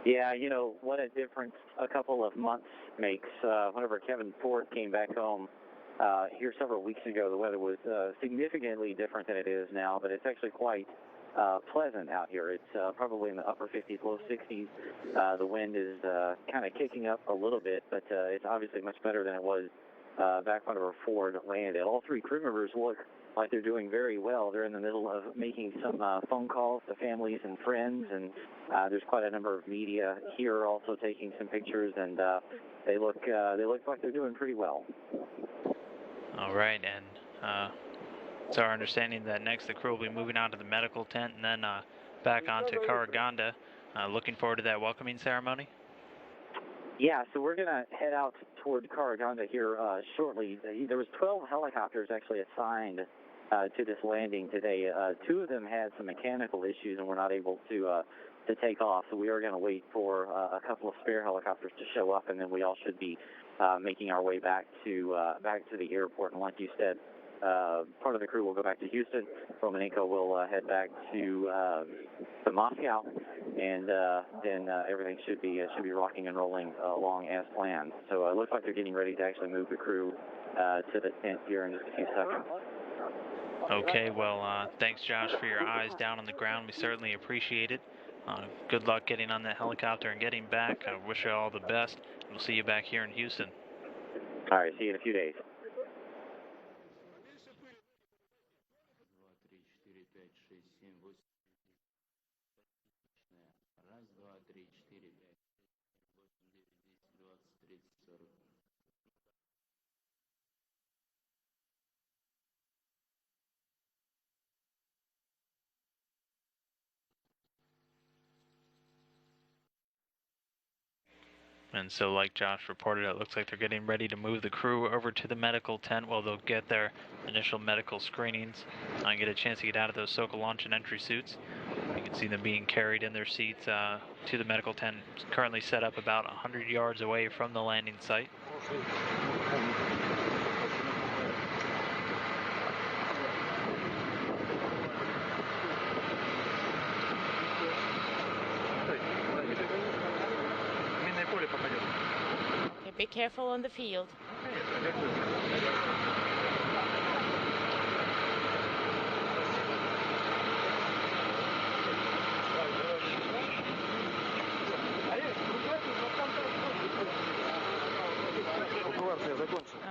Yeah, you know, what a difference a couple of months makes. Whenever Kevin Ford came back home here several weeks ago, the weather was significantly different than it is now, but it's actually quite pleasant out here. It's probably in the upper 50s, low 60s. The wind is kind of kicking up a little bit, but it's obviously much better than it was back whenever Ford landed. All three crew members look like they're doing very well. They're in the middle of making some phone calls to families and friends, and there's quite a number of media here also taking some pictures, and they look like they're doing pretty well. All right, and it's our understanding that next the crew will be moving on to the medical tent and then back onto Karaganda. Looking forward to that welcoming ceremony. Yeah, so we're going to head out toward Karaganda here shortly. There was 12 helicopters actually assigned to this landing today. 2 of them had some mechanical issues and were not able to take off, so we are going to wait for a couple of spare helicopters to show up, and then we all should be making our way back to the airport. And like you said, part of the crew will go back to Houston. Romanenko will head back to Moscow, and then everything should be rocking and rolling along as planned. So it looks like they're getting ready to actually move the crew to the tent here in just a few seconds. Okay, well, thanks, Josh, for your eyes down on the ground. We certainly appreciate it. Good luck getting on that helicopter and getting back. I wish you all the best. We'll see you back here in Houston. All right, see you in a few days. And so, like Josh reported, it looks like they're getting ready to move the crew over to the medical tent while they'll get their initial medical screenings and get a chance to get out of those SOCA launch and entry suits. You can see them being carried in their seats to the medical tent, currently set up about 100 yards away from the landing site. Okay, be careful on the field.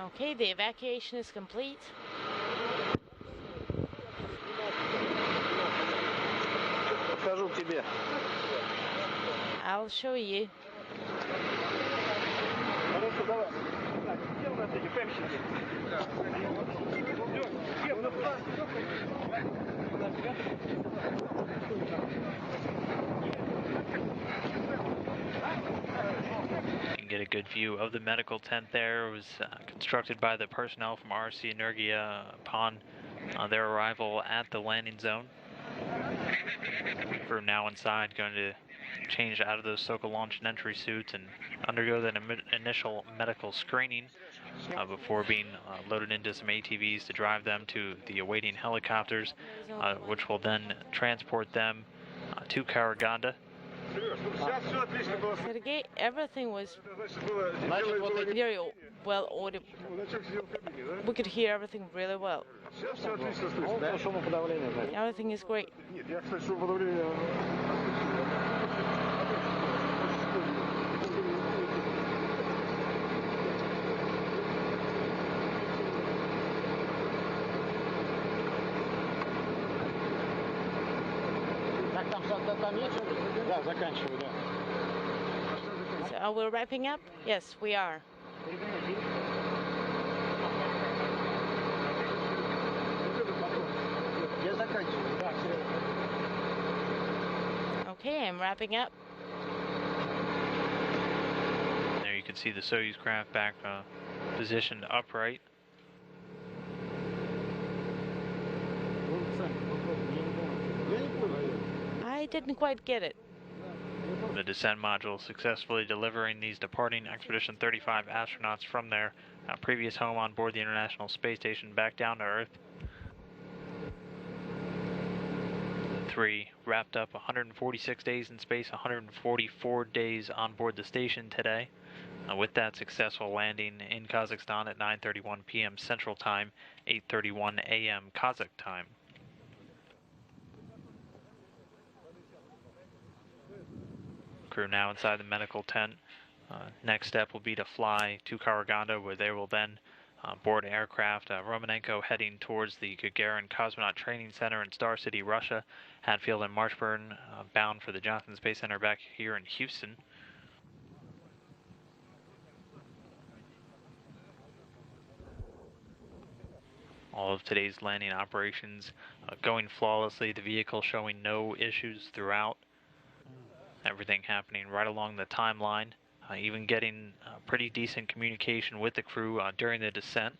Okay, the evacuation is complete. I'll show you. You can get a good view of the medical tent there. It was constructed by the personnel from RC Energia upon their arrival at the landing zone. We're now inside, going to change out of those SOCA launch and entry suits and undergo that initial medical screening before being loaded into some ATVs to drive them to the awaiting helicopters, which will then transport them to Karaganda. Sergey, everything was very well audible. We could hear everything really well. Everything is great. So we're wrapping up? Yes, we are. Okay, I'm wrapping up. There you can see the Soyuz craft back positioned upright. I didn't quite get it. The descent module successfully delivering these departing Expedition 35 astronauts from their previous home on board the International Space Station back down to Earth. 3 wrapped up 146 days in space, 144 days on board the station today. With that successful landing in Kazakhstan at 9:31 p.m. Central Time, 8:31 a.m. Kazakh time. Crew now inside the medical tent. Next step will be to fly to Karaganda, where they will then board aircraft. Romanenko heading towards the Gagarin Cosmonaut Training Center in Star City, Russia. Hadfield and Marshburn bound for the Johnson Space Center back here in Houston. All of today's landing operations going flawlessly, the vehicle showing no issues throughout. Everything happening right along the timeline, even getting pretty decent communication with the crew during the descent.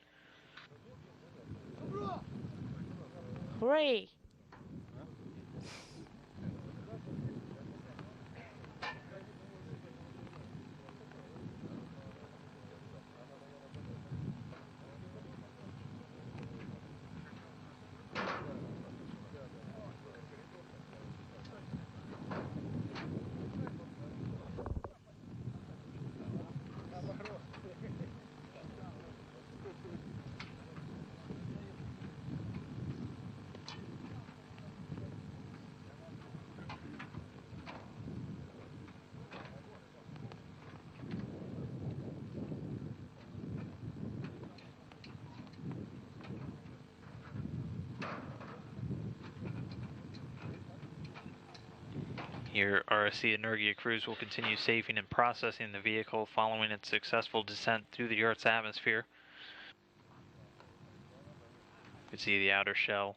Hooray! Here, RSC Energia crews will continue saving and processing the vehicle following its successful descent through the Earth's atmosphere. You can see the outer shell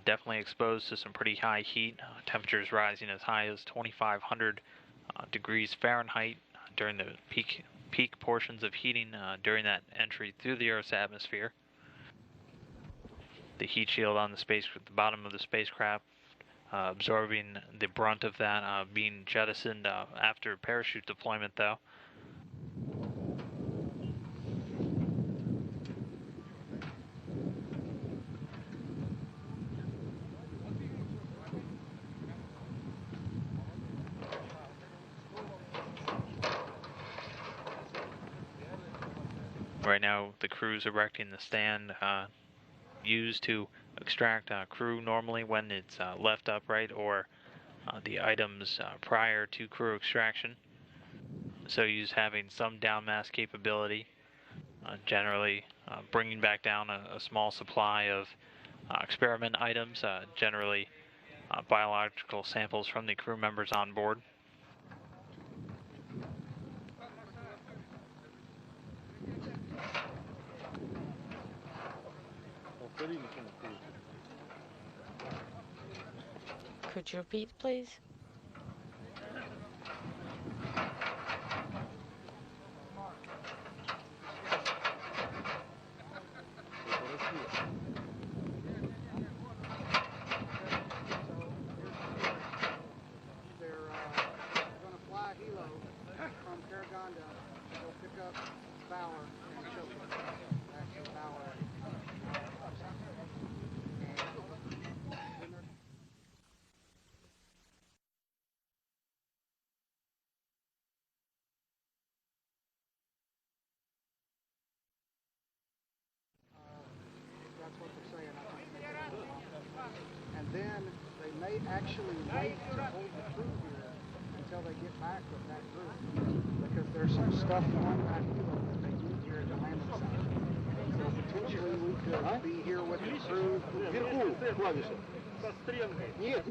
definitely exposed to some pretty high heat. Temperatures rising as high as 2,500 degrees Fahrenheit during the peak portions of heating during that entry through the Earth's atmosphere. The heat shield on the bottom of the spacecraft absorbing the brunt of that, being jettisoned after parachute deployment though. Right now the crew's erecting the stand used to extract crew normally when it's left upright, or the items prior to crew extraction. Soyuz having some down mass capability, generally bringing back down a small supply of experiment items, generally biological samples from the crew members on board. Could you repeat, please? And then they may actually wait to hold the crew here until they get back with that group, because there's some stuff on that helo that they need here at the landing site. So potentially we could be here with the crew.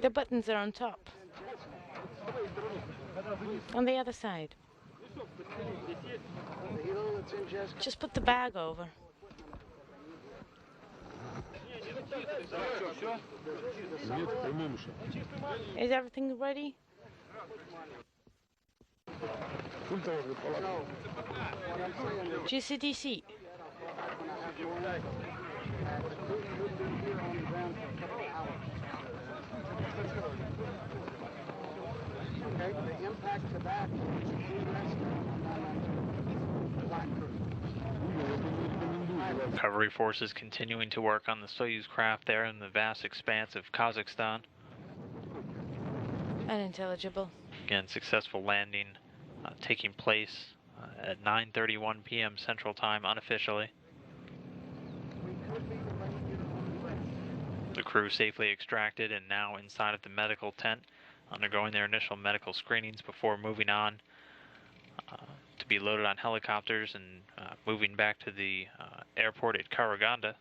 The buttons are on top. On the other side. The helo that's in Jessica. Just put the bag over. Is everything ready? GCDC. Okay, the impact to that Recovery forces continuing to work on the Soyuz craft there in the vast expanse of Kazakhstan. Unintelligible. Again, successful landing taking place at 9:31 p.m. Central Time unofficially. The crew safely extracted and now inside of the medical tent. undergoing their initial medical screenings before moving on to be loaded on helicopters and moving back to the airport at Karaganda.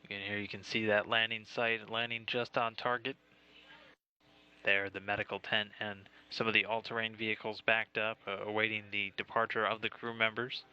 Again, here you can see that landing site, landing just on target. There, the medical tent and some of the all-terrain vehicles backed up, awaiting the departure of the crew members.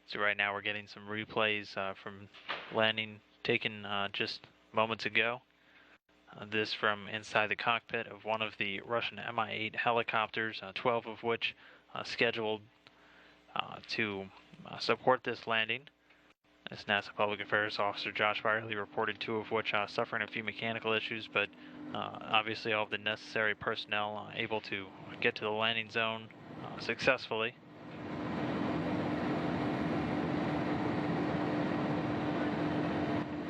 So right now we're getting some replays from landing taken just moments ago. This from inside the cockpit of one of the Russian Mi-8 helicopters, 12 of which scheduled to support this landing. As NASA Public Affairs Officer Josh Byerly reported, 2 of which suffering a few mechanical issues, but obviously all of the necessary personnel able to get to the landing zone successfully.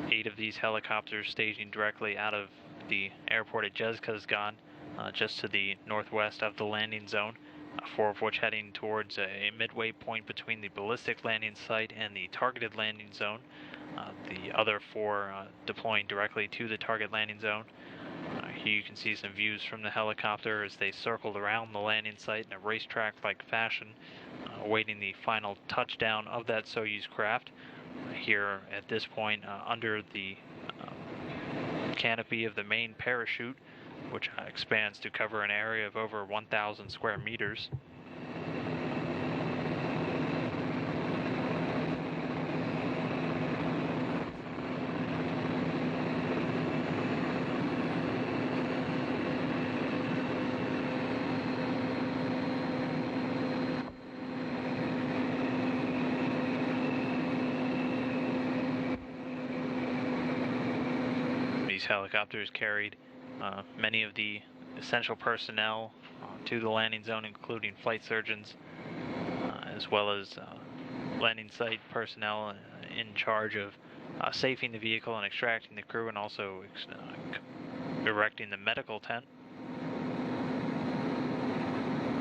8 of these helicopters staging directly out of the airport at Zhezkazgan, just to the northwest of the landing zone, 4 of which heading towards a midway point between the ballistic landing site and the targeted landing zone. The other 4 deploying directly to the target landing zone. Here you can see some views from the helicopter as they circled around the landing site in a racetrack-like fashion, awaiting the final touchdown of that Soyuz craft. Here at this point under the canopy of the main parachute, which expands to cover an area of over 1,000 square meters. These helicopters carried many of the essential personnel to the landing zone, including flight surgeons, as well as landing site personnel in charge of safing the vehicle and extracting the crew, and also erecting the medical tent.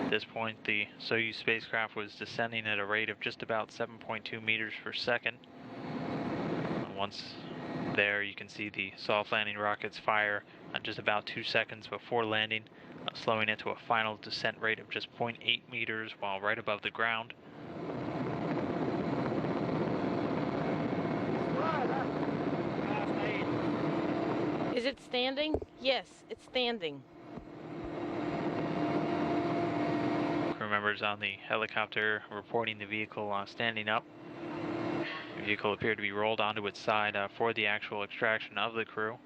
At this point, the Soyuz spacecraft was descending at a rate of just about 7.2 meters per second. Once there, you can see the soft landing rockets fire just about 2 seconds before landing, slowing it to a final descent rate of just 0.8 meters while right above the ground. Is it standing? Yes, it's standing. Crew members on the helicopter reporting the vehicle standing up. The vehicle appeared to be rolled onto its side for the actual extraction of the crew.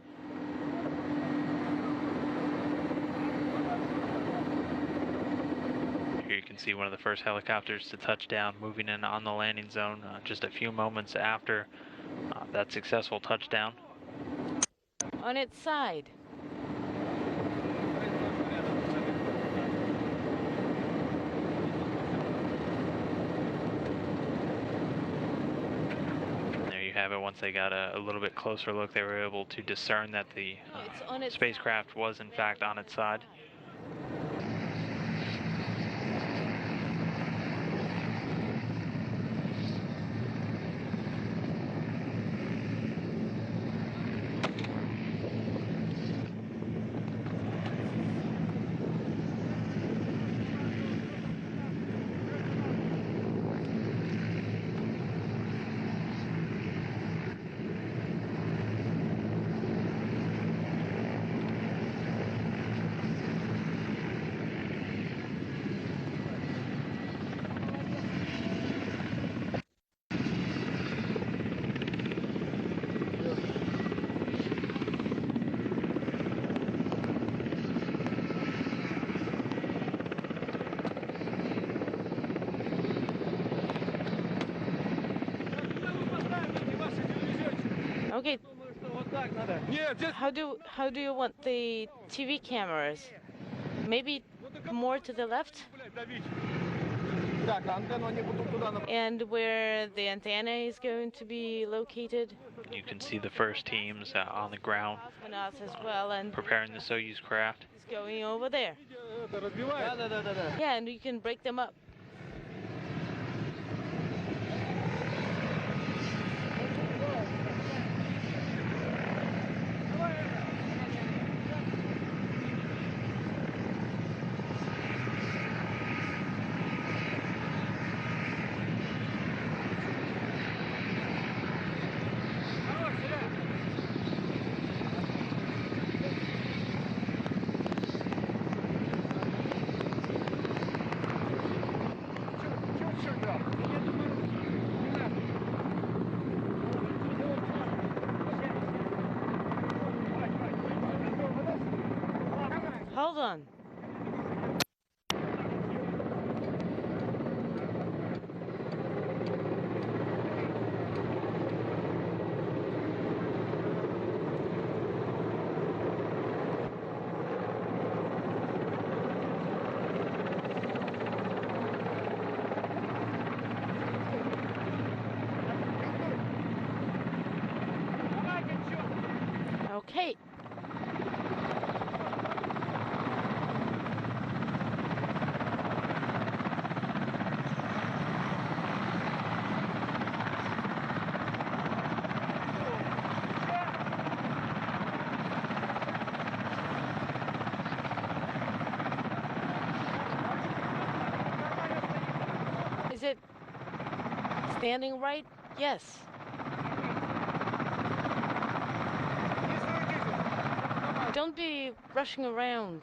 see one of the first helicopters to touch down, moving in on the landing zone just a few moments after that successful touchdown. On its side. Have it. Once they got a little bit closer look, they were able to discern that the spacecraft was in fact on its side. Okay. How do you want the TV cameras? Maybe more to the left? And where the antenna is going to be located? You can see the first teams on the ground Cosmonauts as well, and preparing the Soyuz craft. It's going over there. Yeah, and you can break them up. Hold on. Okay. Is it standing right? Yes. Don't be rushing around.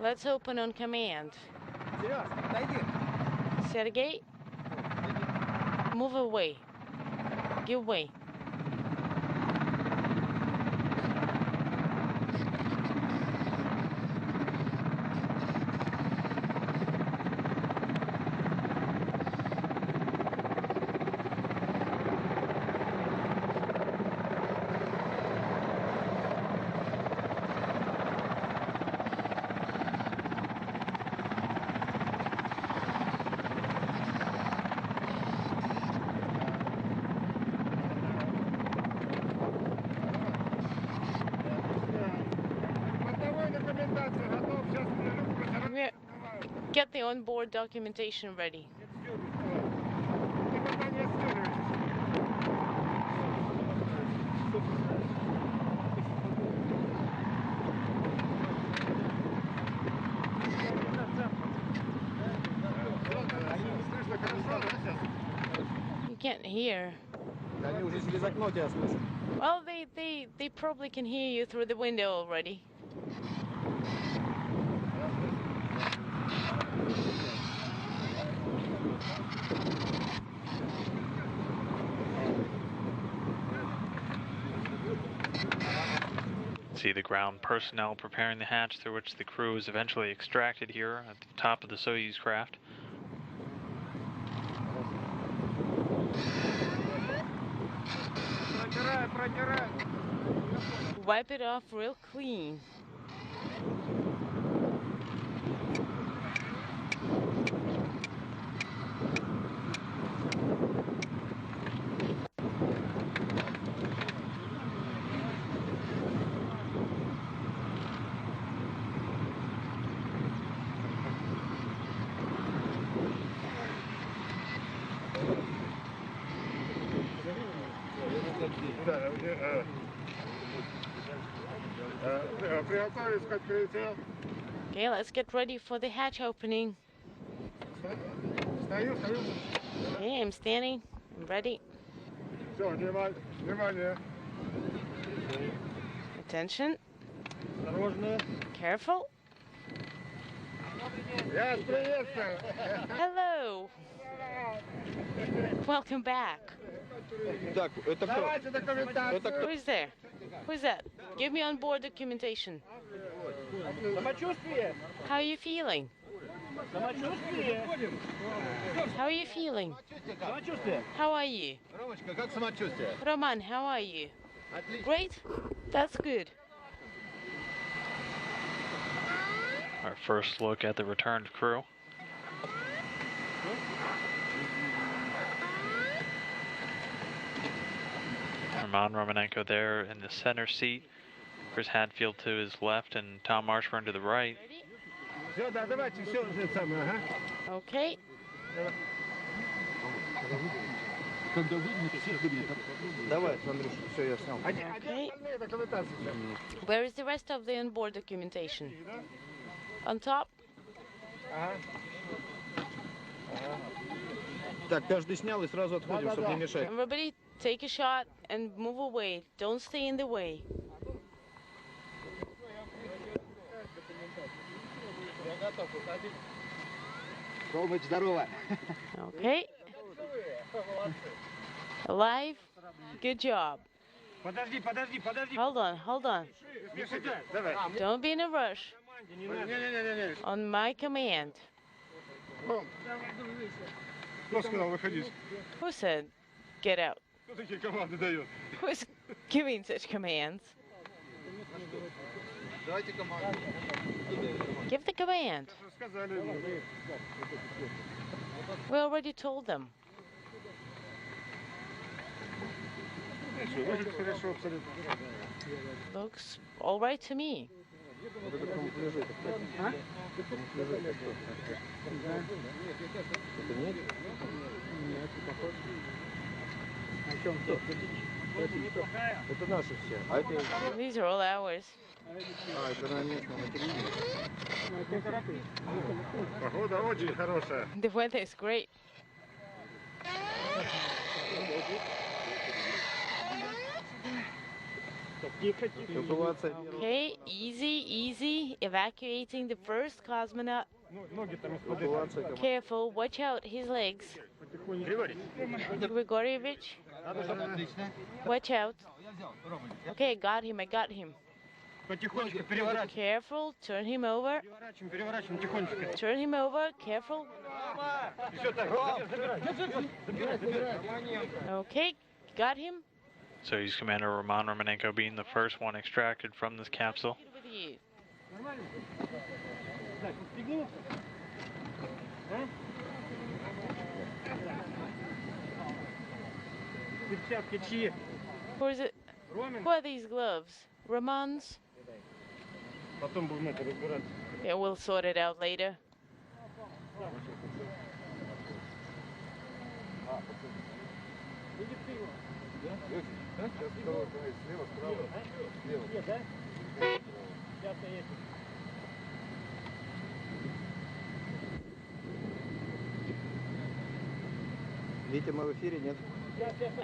Let's open on command. Set a gate. Move away. Give way. Get the onboard documentation ready. You can't hear. Well, they probably can hear you through the window already. see the ground personnel preparing the hatch through which the crew is eventually extracted here at the top of the Soyuz craft. Wipe it off real clean. Okay, let's get ready for the hatch opening. Okay, I'm standing. I'm ready. Attention. Careful. Hello. Welcome back. Who's there? Who's that? Give me on board documentation. How are you feeling? How are you feeling? How are you? Roman, how are you? Great? That's good. Our first look at the returned crew. Roman Romanenko there in the center seat. Chris Hadfield to his left and Tom Marshburn to the right. Okay. Okay. Where is the rest of the onboard documentation? On top? Everybody take a shot and move away. Don't stay in the way. Okay. Alive. Good job. Hold on. Don't be in a rush. On my command. Who said get out? Who's giving such commands? Give the command. We already told them. Looks all right to me. These are all ours. The weather is great. Okay, easy. Evacuating the first cosmonaut. Careful, watch out, his legs. Grigorievich. Watch out. Okay, I got him. Careful, turn him over. Careful. Okay, got him. Soyuz Commander Roman Romanenko being the first one extracted from this capsule. Who are these gloves? Roman's? Yeah, we'll sort it out later.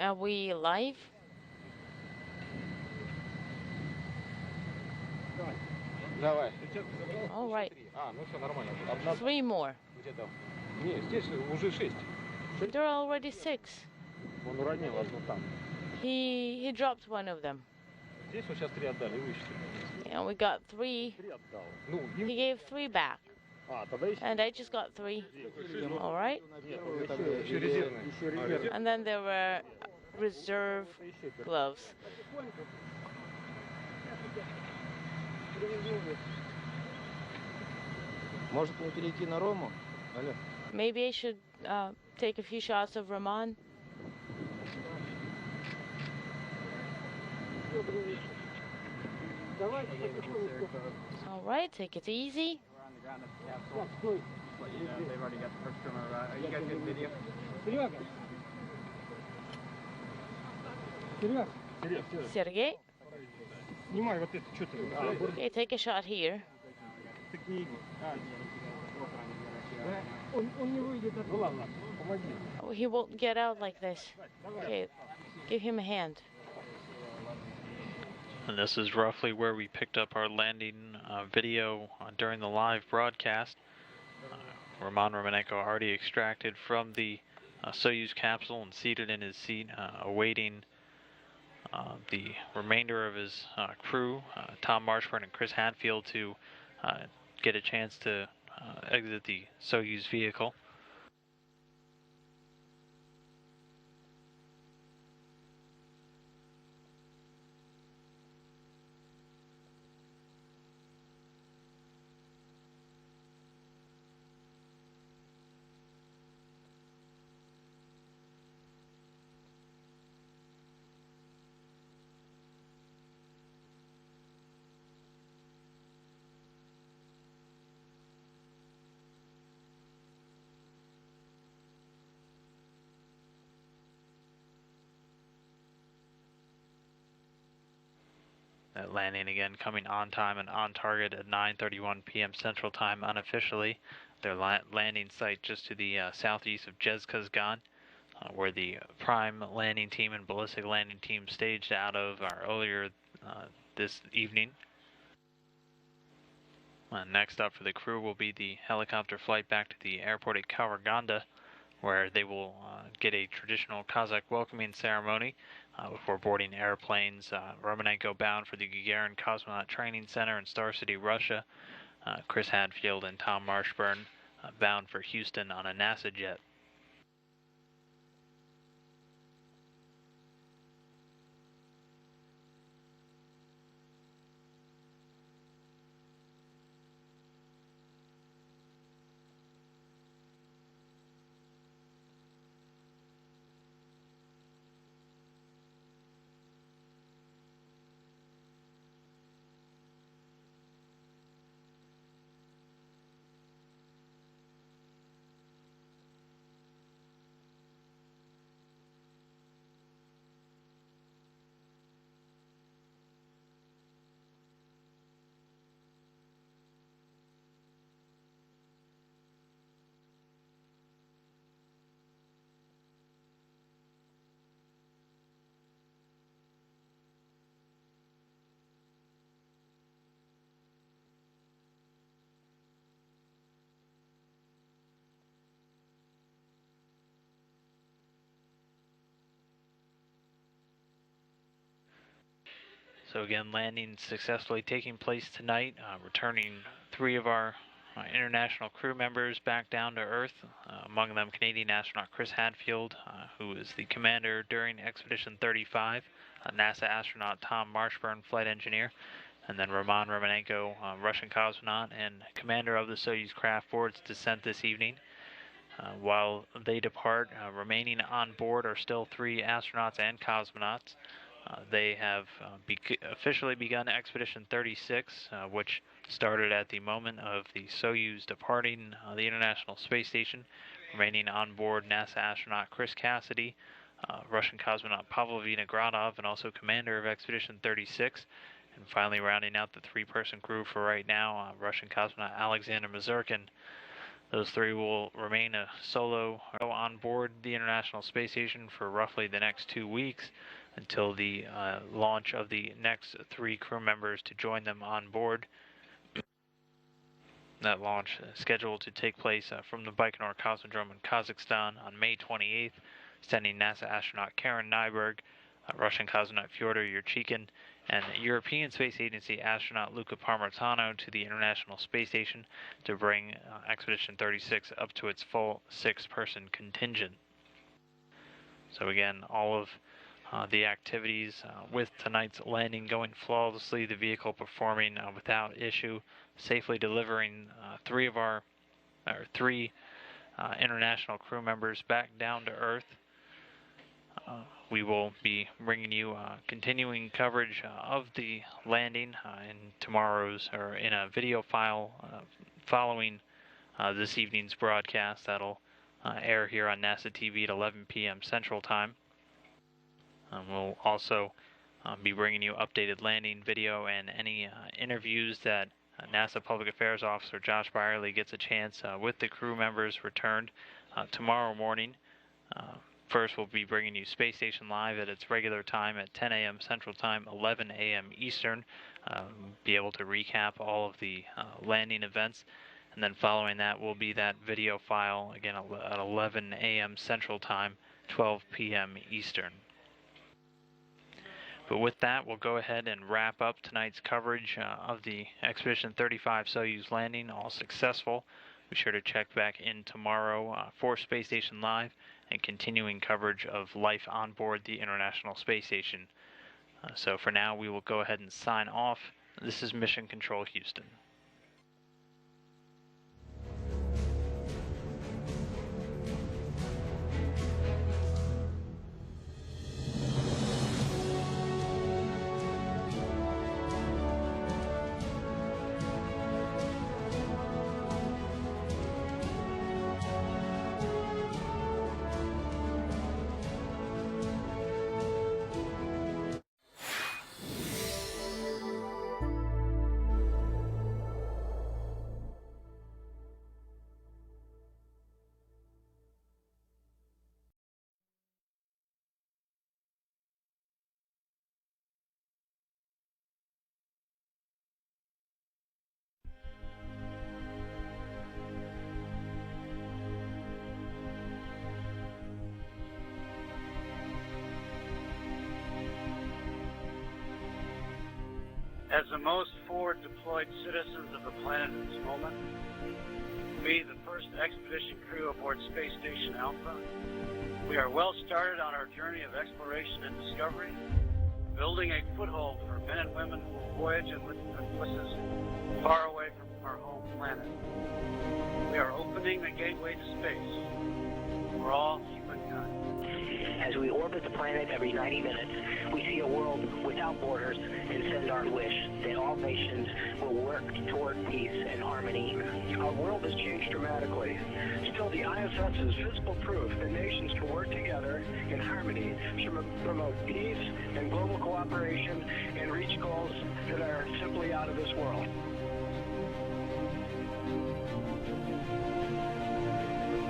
Are we live? All right. 3 more. There are already 6. He dropped one of them. And we got 3. He gave 3 back. And I just got 3. All right. And then there were reserve gloves. Maybe I should take a few shots of Roman. All right, take it easy. They've already got the first trimmer. Are you guys getting video? Sergey? Okay, take a shot here. Oh, he won't get out like this. Okay, give him a hand. And this is roughly where we picked up our landing video during the live broadcast. Roman Romanenko already extracted from the Soyuz capsule and seated in his seat, awaiting the remainder of his crew, Tom Marshburn and Chris Hadfield, to get a chance to exit the Soyuz vehicle. That landing again coming on time and on target at 9:31 p.m. Central Time unofficially. Their landing site just to the southeast of Jezkazgan, where the prime landing team and ballistic landing team staged out of earlier this evening. Next up for the crew will be the helicopter flight back to the airport at Karaganda, where they will get a traditional Kazakh welcoming ceremony before boarding airplanes. Romanenko bound for the Gagarin Cosmonaut Training Center in Star City, Russia. Chris Hadfield and Tom Marshburn bound for Houston on a NASA jet. So again, landing successfully taking place tonight, returning 3 of our international crew members back down to Earth, among them Canadian astronaut Chris Hadfield, who is the commander during Expedition 35, NASA astronaut Tom Marshburn, flight engineer, and then Roman Romanenko, Russian cosmonaut and commander of the Soyuz craft, for its descent this evening. While they depart, remaining on board are still 3 astronauts and cosmonauts. They have officially begun Expedition 36, which started at the moment of the Soyuz departing the International Space Station. Remaining on board NASA astronaut Chris Cassidy, Russian cosmonaut Pavel Vinogradov, and also commander of Expedition 36. And finally rounding out the 3-person crew for right now, Russian cosmonaut Alexander Mazurkin. Those 3 will remain a solo on board the International Space Station for roughly the next 2 weeks, until the launch of the next 3 crew members to join them on board. That launch is scheduled to take place from the Baikonur Cosmodrome in Kazakhstan on May 28th, sending NASA astronaut Karen Nyberg, Russian cosmonaut Fyodor Yurchikhin, and European Space Agency astronaut Luca Parmitano to the International Space Station to bring Expedition 36 up to its full 6-person contingent. So again, all of the activities with tonight's landing going flawlessly, the vehicle performing without issue, safely delivering three international crew members back down to Earth. We will be bringing you continuing coverage of the landing in a video file following this evening's broadcast that'll air here on NASA TV at 11 p.m. Central Time. We'll also be bringing you updated landing video and any interviews that NASA Public Affairs Officer Josh Byerly gets a chance with the crew members returned tomorrow morning. First, we'll be bringing you Space Station Live at its regular time at 10 a.m. Central Time, 11 a.m. Eastern. Be able to recap all of the landing events. And then following that will be that video file, again at 11 a.m. Central Time, 12 p.m. Eastern. But with that, we'll go ahead and wrap up tonight's coverage of the Expedition 35 Soyuz landing, all successful. Be sure to check back in tomorrow for Space Station Live and continuing coverage of life on board the International Space Station. So for now, we will go ahead and sign off. This is Mission Control Houston. As the most forward deployed citizens of the planet at this moment, we, the first expedition crew aboard Space Station Alpha, we are well started on our journey of exploration and discovery, building a foothold for men and women who will voyage in places far away from our home planet. We are opening the gateway to space for all humankind. As we orbit the planet every 90 minutes, we see a world without borders and send our wish that all nations will work toward peace and harmony. Our world has changed dramatically. Still, the ISS is physical proof that nations can work together in harmony to promote peace and global cooperation and reach goals that are simply out of this world.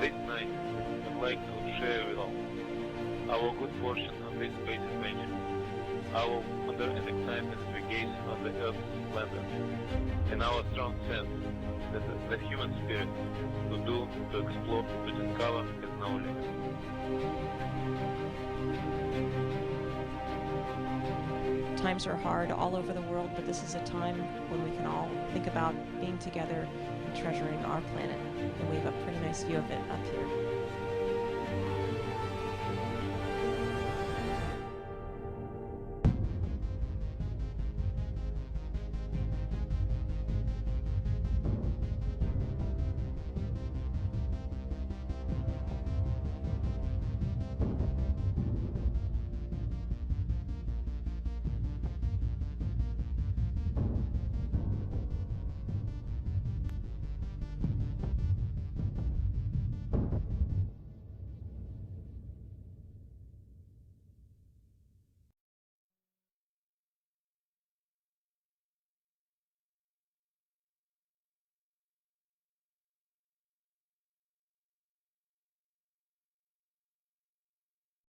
This night, I'd like to share with all our good fortune on this space adventure, our wonder and excitement we gaze on the Earth's splendor, and our strong sense that the human spirit to do, to explore, to discover has no limit. Times are hard all over the world, but this is a time when we can all think about being together and treasuring our planet. And we have a pretty nice view of it up here.